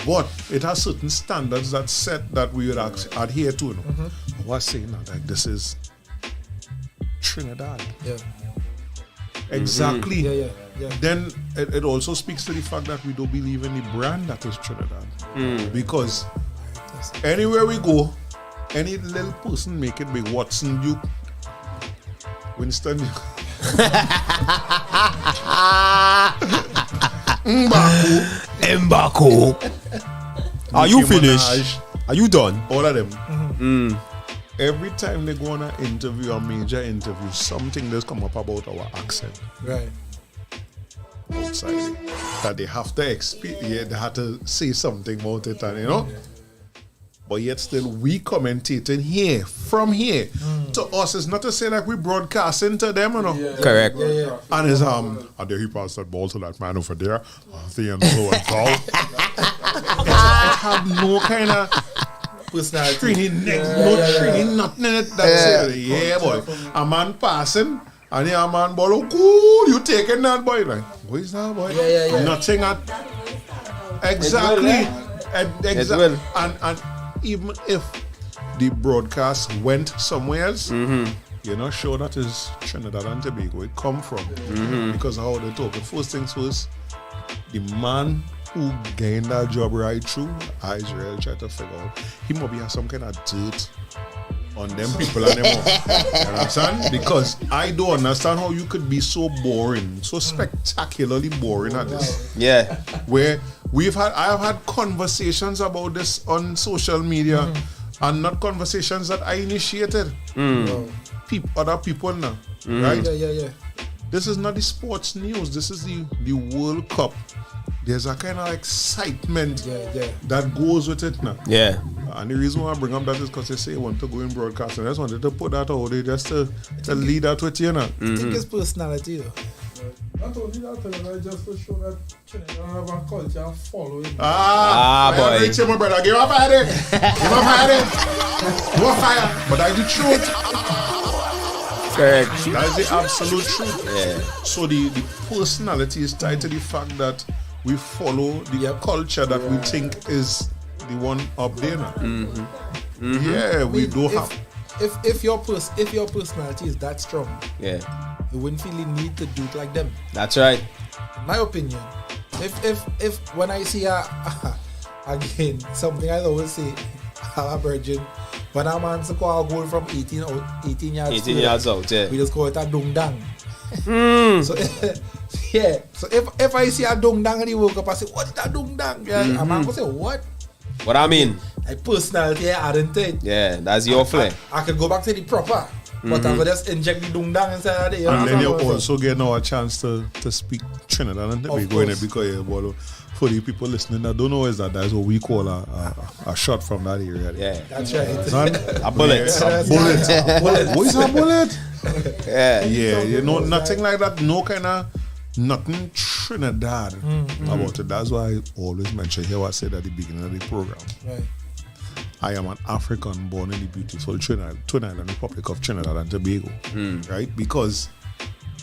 But it has certain standards that set that we would adhere to. I was saying that like this is Trinidad. Yeah. Exactly. Yeah. Then it also speaks to the fact that we don't believe in the brand that is Trinidad. Because anywhere we go, any little person make it big. Watson Duke, Winston Duke. Mbako. Are you finished? Minaj, Are you done? all of them. Every time they go on an interview, a major interview, something does come up about our accent Right. outside. That they have to they have to say something about it, and But yet still, we commentating here, from here. To us, it's not to say like we broadcasting to them, Correct. And it's and there he passed that ball to that man over there. The end low and tall. It have no kind of Personality. training, training, nothing in it. That's it. Yeah, boy. A man passing, and a man ball, cool, you taking that boy. Like, what is that, boy? Yeah. Nothing at exactly. will. And even if the broadcast went somewhere else, you're not sure that is Trinidad and Tobago it come from. Because how they talk. First things first, the man who gained that job right through, Israel tried to figure out, he must be have some kind of dirt on them people anymore. You understand? Because I don't understand how you could be so boring, so spectacularly boring at this. Yeah. Where I have had conversations about this on social media, and not conversations that I initiated. Other people now, right? Yeah. This is not the sports news. This is the World Cup. There's a kind of excitement that goes with it now. Yeah. And the reason why I bring up that is because they say you want to go in broadcasting. I just wanted to put that out there just to lead that with you now. I think it's personality though. Not only that, just to show that Trinidad have a culture and following. Boy. Boy. Reach him, my brother. Give up fire. Give up fire. No fire. But that's the truth. Correct. That is the absolute truth. Yeah. So the personality is tied to the fact that we follow the culture that we think is the one up there now. Yeah, we do have. if your personality is that strong, Yeah, you wouldn't feel the need to do it like them. that's right. In my opinion, if when I see again something I always say, a virgin, when a man score a goal from 18 yards, 18 yards out, yeah. we just call it a dung dang. So yeah, so if I see a dung dang and he woke up, I say, what's that dung dang? Yeah, a man will say, what? What I mean? Like personality adding to it. Yeah, that's your flair. I could go back to the proper, but I could just inject the dung dang inside of it. And then you also get now a chance to speak Trinidad and Tobago in it, because for the people listening that don't know, is that's what we call a shot from that area. Yeah, That's right. Son, a bullet. yeah, a bullet. What is a bullet? Yeah, Yeah, you know, nothing like that. No kind of nothing Trinidad about it. That's why I always mention here what I said at the beginning of the program. Right. I am an African born in the beautiful Twin Island Republic of Trinidad and Tobago, right? Because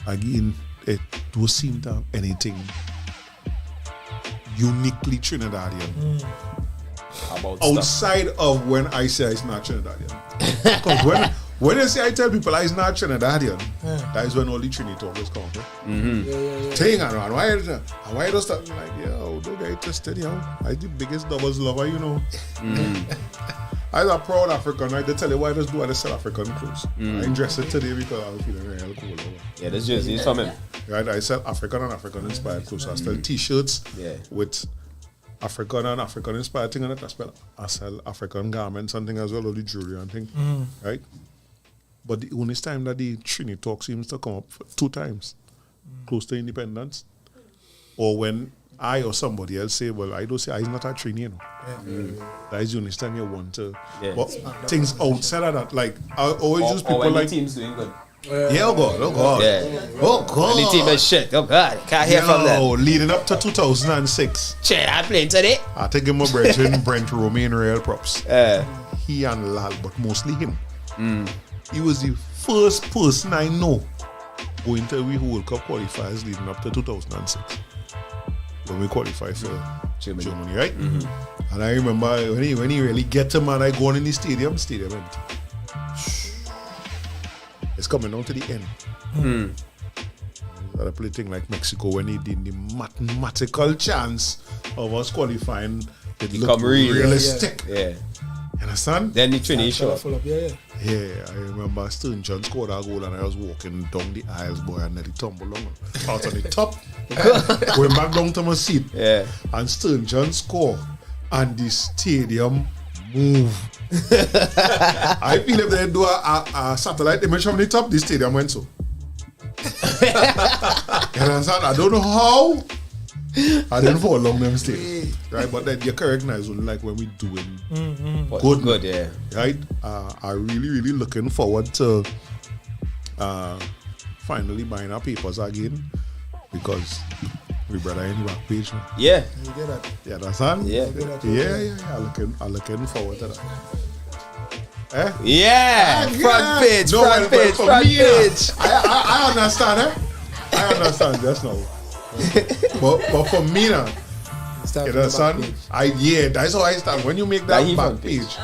again, it don't seem to have anything uniquely Trinidadian about stuff. outside of when I say it's not Trinidadian. Because when I say, I tell people it's not Trinidadian, that is when all the Trinity talkers come. Thing and why does that like, yo, don't get it twisted, yo. I'm the biggest doubles lover, you know. I'm a proud African, right? They tell you why I just do I sell African clothes. I dress it today because I was feeling real cool. Yeah, this jersey is from him. Right, I sell African and African inspired clothes. I sell t-shirts with African and African inspired thing on it. I sell African garments and things as well, all the jewelry and things. Right? But the only time that the Trini talk seems to come up 2 times, close to independence, or when I or somebody else say, well, I don't say I'm not a Trini, you know. That is the only time you want to. But things outside of that, like I always use people when like the team's doing good. oh God. Yeah. Oh God. When the team is shit. Oh God, can't hear from them. Leading up to 2006, Shit, I'm playing today. I take him a brethren, Brent Romain Real Props. He and Lal, but mostly him. He was the first person I know going to the World Cup qualifiers leading up to 2006. When we qualified for Germany, right? And I remember when he really get him and I go on in the stadium empty. It's coming down to the end. I play thing like Mexico when he did the mathematical chance of us qualifying. It looked realistic. Yeah. You understand? Then the Trini show up. Yeah, I remember Stern John scored a goal and I was walking down the aisles, boy, and then he tumbled along. Out on the top, going back down to my seat. Yeah. And Stern John scored and the stadium moved. I feel if they do a satellite image from the top, the stadium went so. You understand? I don't know how. I didn't fall along them stairs, right? But then you can recognize only like when we doing good, yeah. Right? I really looking forward to finally buying our papers again, because we brother in the back page now. Yeah. You get that? You understand? Yeah. Yeah. I looking forward to that. Eh? Yeah. Front page. I understand, eh? I understand just now. but for me now, you understand? That's how I start. When you make that back page,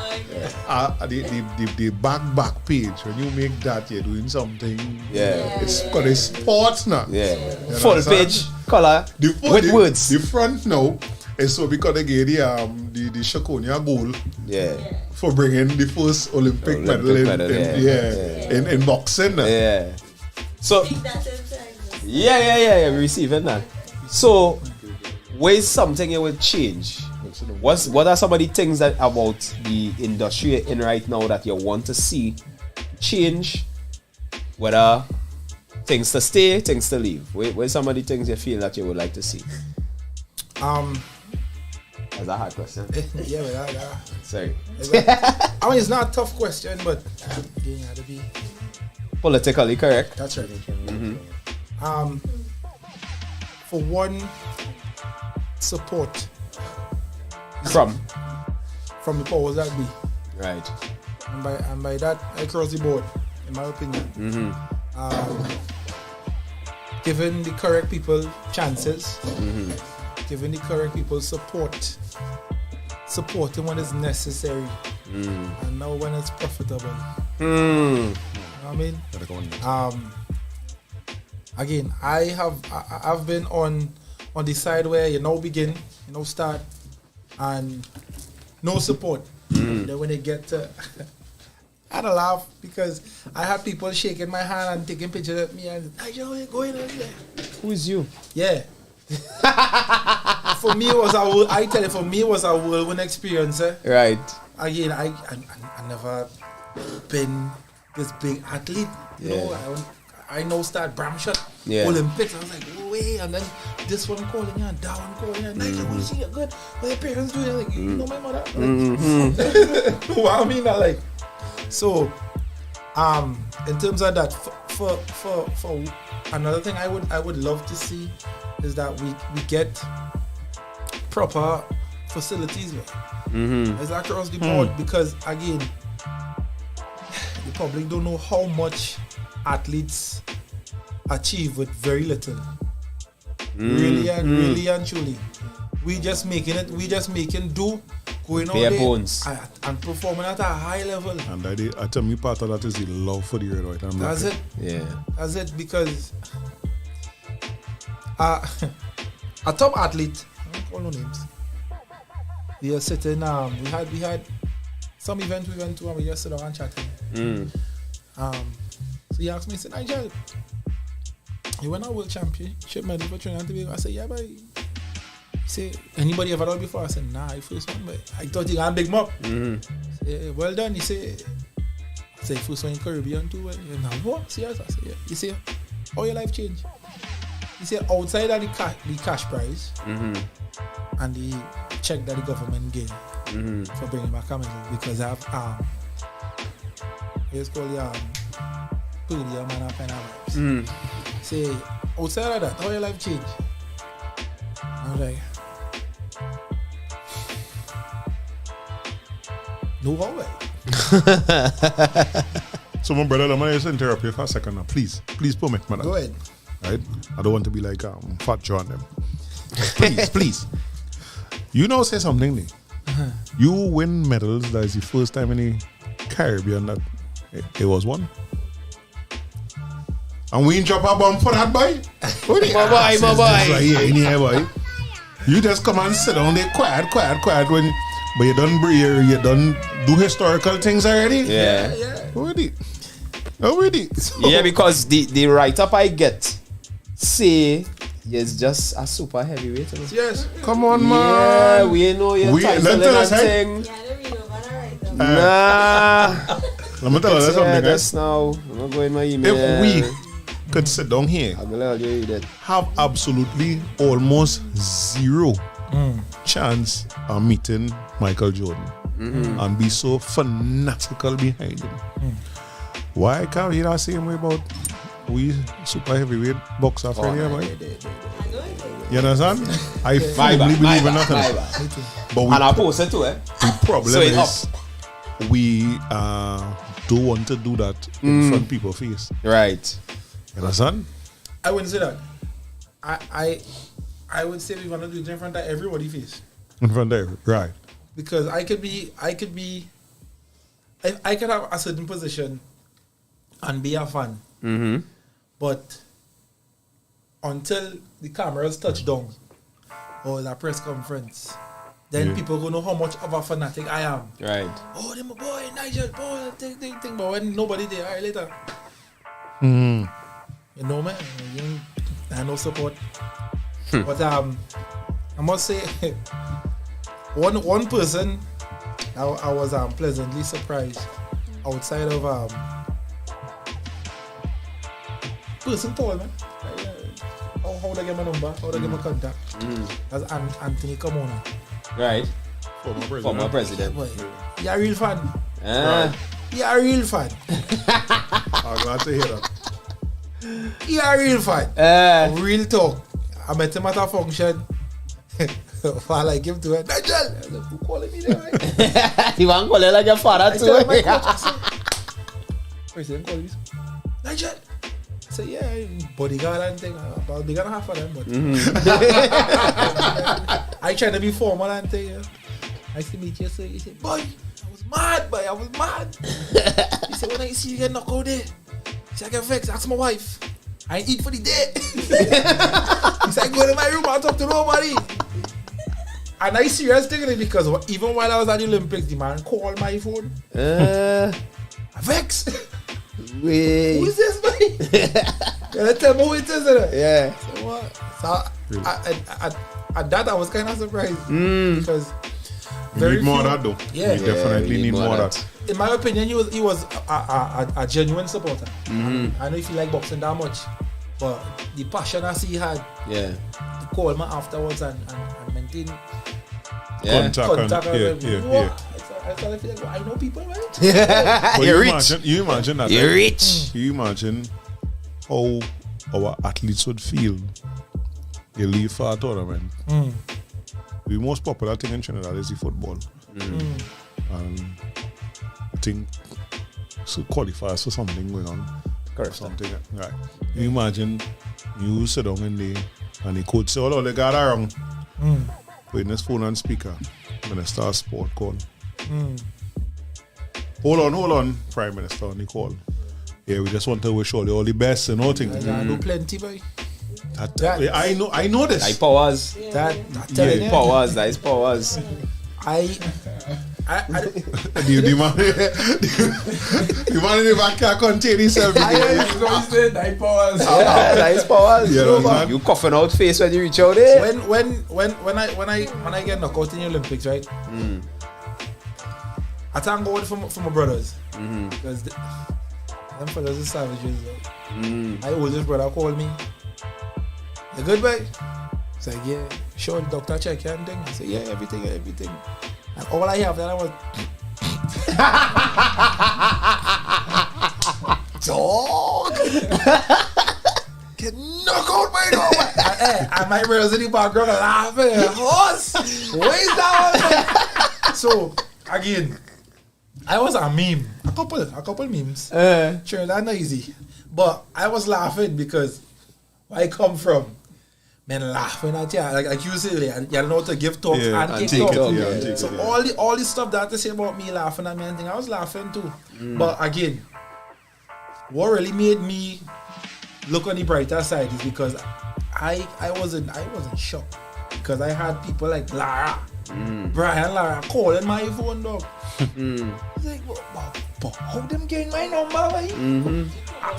the back page, when you make that, you're doing something. Yeah. It's got a sports now. Yeah. Full page color with words. The front now is so because they gave the Shakonia goal. Yeah. For bringing the first Olympic medal in boxing. Yeah. So. Yeah. We receiving that. So, where's something you would change? What are some of the things that about the industry you're in right now that you want to see change? Whether things to stay, things to leave. Where's some of the things you feel that you would like to see? That's a hard question. Yeah, but Sorry. I mean, it's not a tough question, but again, had to be politically correct. That's right. For one, support from the powers that be. Right. And by that, across the board, in my opinion. Giving the correct people chances, giving the correct people supporting when it's necessary, and now when it's profitable. You know what I mean? Again, I've been on the side where you know begin, you know start, and no support. Then when they get to, I had a laugh because I had people shaking my hand and taking pictures of me and Nigel, where you going over there? Who is you? Yeah. For me, it was a whirlwind experience. Right. Again, I never been this big athlete. You know, I know start Bramshot, Olympics. I was like, oh, wait, and then this one calling you and that one calling you. Nigel, what you see? You're good. What your parents do? Like, you know my mother. What I mean, like, so, in terms of that, for another thing I would love to see is that we get proper facilities. It's across the board because again, the public don't know how much athletes achieve with very little. Really and truly. We just making do, going out there and performing at a high level. And I tell me part of that is the love for the red, white, and black. That's it. Yeah. That's it because a top athlete, I don't call no names. We are sitting, we had some event we went to and we just sit down and chatting. So he asked me, he said, Nigel, you won a world championship medal for Trinidad Tobago. I said, yeah, but he said, anybody ever done it before? I said, nah, I first one, but I thought you got a big mop. Say, well done. He said, first one in Caribbean too. Now what? Serious? I said, yeah. He said, how your life changed? He said, outside of the cash prize and the check that the government gave for bringing back a medal, because I have it's called podium and kind of vibes. Say, outside of that, how your life changed? I was like, no how. So my brother, I'm going to interrupt you for a second now. Please permit, madam. Go ahead. Right? I don't want to be like Fat John them. Please. You know, say something there. You win medals. That is the first time in the Caribbean that it was won. And we ain't drop a bomb for that, boy. My boy. Like, yeah, in here, boy. You just come and sit down there quiet when, but you done do historical things already. Yeah. Already. So, Yeah, because the write-up I get say it's just a super heavyweight. Yes. Come on, man. Yeah, we know your title and thing. Nah. Let me tell you something, just now. I'm going to go in my email. If we could sit down here, have absolutely almost zero chance of meeting Michael Jordan and be so fanatical behind him. Why can't we hear the same way about we super heavyweight boxer for here, boy? You understand? I firmly believe in nothing. But and I post it too, eh? The problem is we don't want to do that in front of people's face. Right. You understand? I wouldn't say that. I would say we want to do it in front of everybody's face. In front of everybody, right. Because I could have a certain position and be a fan. But until the cameras touch down or the press conference, then people gonna know how much of a fanatic I am. Right. Oh, them my boy, Nigel, boy, thing. But when nobody there, all right, later. You know, man, I have no support. But I must say, one person I was pleasantly surprised outside of person tall, man. How they get my number? How they get my contact? That's Anthony Camona. Right. Former president. Boy, you're a real fan. You're a real fan. I'm glad to hear that. You're a real fan. Real talk. I met him at a function. While I give to her, Nigel, who calling me there? Right? You want to call it like your father too? President call me. Nigel. I said, yeah, bodyguard and thing. About bigger than half of them, but I try to be formal and thing. I used to meet you, so he said, boy, I was Mad, boy. I was mad. He said, when I see you get knocked out there, he said, I get vexed. Ask my wife. I ain't eat for the day. He said, go to my room. I'll talk to nobody. And I serious thinking it because even while I was at the Olympics, the man called my phone. I vexed. Wait. Who is this, boy? Can I tell me who it is? Yeah. So what? So at that I was kind of surprised because You very need more of few- that though. Yeah. You definitely we need more of that. In my opinion, he was a genuine supporter. I know if you like boxing that much, but the passion I see he had, Yeah. he called me afterwards and maintain Yeah. contact. Yeah. I feel like I know people, right? But You're you rich. imagine that. You're right? rich. You imagine how our athletes would feel. They leave for a tournament. The most popular thing in Trinidad is the football. And I think so qualifiers for something going on. Correct. Something right. You imagine you sit down in there and the coach say, "Oh, they got around." Putting his phone on speaker. Minister of Sport call. Hold on, Prime Minister on the call. Yeah, we just want to wish all the best and all things. I know plenty, boy. That, I know this. Like powers. That telling you. Powers. That is powers. The man in the back can't contain himself. He's going to say 9 powers. Yeah, that is powers. Yeah, You know, man. you coughing out face when you reach out there. When I get knocked out in the Olympics, right? I thank God for my brothers because them fellas are savages. My oldest brother called me. You good, boy? It's like, yeah. Sure, doctor check you and thing. I said, yeah, everything. And all I have that I was dog. Get knocked out by dog. And my brothers in the background are laughing. Horse, where is that one? So again, I was a meme. A couple memes. Sure, that's not easy. But I was laughing because where I come from, men laughing at you. Like you say, you don't know how to give talks and take talks. So all the stuff that they say about me laughing at me and thing, I was laughing too. But again, what really made me look on the brighter side is because I wasn't shocked because I had people like Lara, Brian Lara calling my phone, dog. He's like, but how them getting my number, right?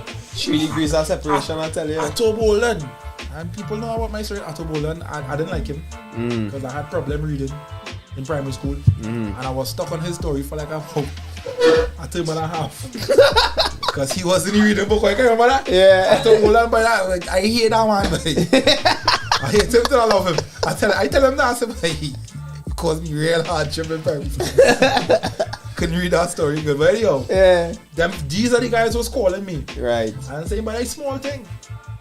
3 degrees of separation, I tell you. Atto Boland. And people know about my story. Atto Boland, I didn't like him because I had problem reading in primary school, and I was stuck on his story for like a term and a half because he wasn't reading book. I can remember that. Yeah. Atto Boland, but I hate that man. I hate him till I love him. I tell him that. I say, he caused me real hardship in primary school. Couldn't read that story good, but anyhow, these are the guys who's calling me. Right. And saying, but a small thing.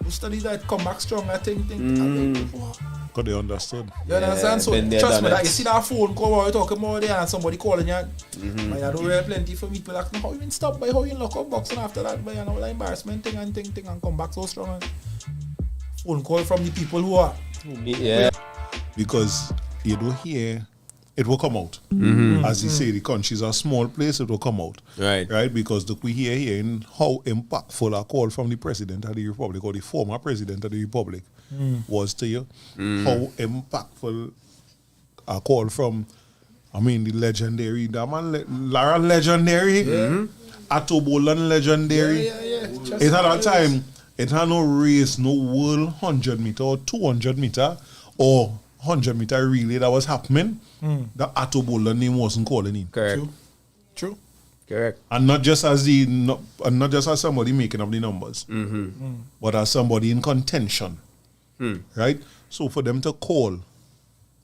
You study that, come back strong, I think. I'm like, what? Because they understood. You understand? So been there, trust done me, it. that you see that phone call while you're talking about there and somebody calling you. Man, I don't really plenty for me. People ask me, how you been stopped by how you lock up boxing after that? But you know, like embarrassment thing and come back so strong. And phone call from the people who are. Yeah. Because you don't hear, it will come out. As you say, the country's a small place, it will come out. Right. Because we hear in how impactful a call from the President of the Republic or the former President of the Republic was to you. How impactful a call from, the legendary, that man, Lara legendary, Atto Boland legendary. It had a time, it had no race, no world 100 meter or 200 meter or 100 meter relay that was happening. The Atto Boland name wasn't calling him. Correct. True. Correct. And not just as somebody making up the numbers, but as somebody in contention. Right? So for them to call,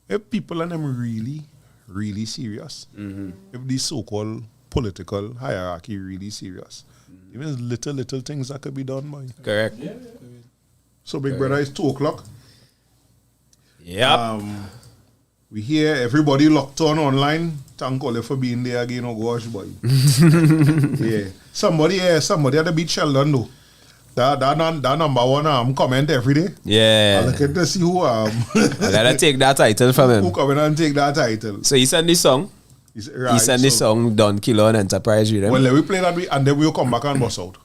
if people and them really, really serious, if the so-called political hierarchy really serious, even little things that could be done, man. Correct. So big brother, it's 2:00. Yep. We hear everybody locked on online. Thank all for being there again. Oh gosh, boy. Yeah. Somebody at the beach Sheldon though. That number one comment every day. Yeah. I look at to see who I gotta take that title from who him. come in and take that title. So he sent this song. He sent this song done Killer on Enterprise Rhythm. Well, let me play that and then we'll come back and bust out.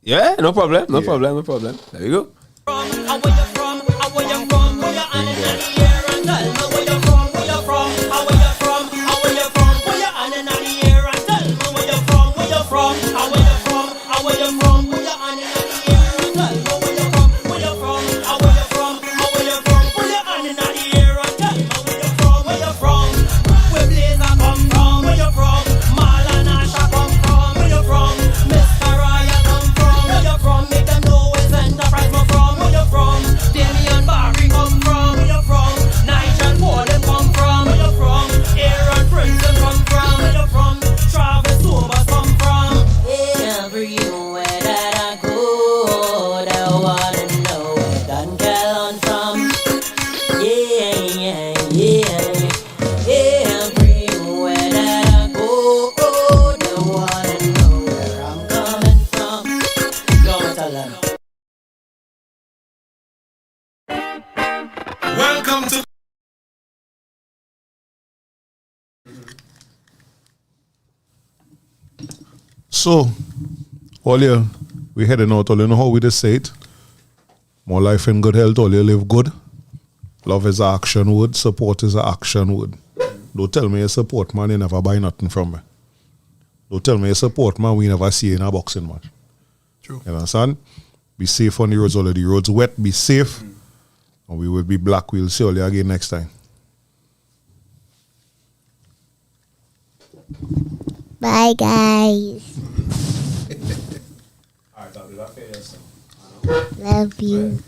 Yeah, no problem. No problem. There we go. Welcome to So, all you, we heading out, all you know how we just say it. More life and good health, all you live good. Love is an action word, support is an action word. Don't tell me you support man, you never buy nothing from me. Don't tell me you support man, we never see you in a boxing match. True. You understand? Be safe on the roads, all of the roads wet, be safe. And we will be black, we'll see all you again next time. Bye, guys. Love you.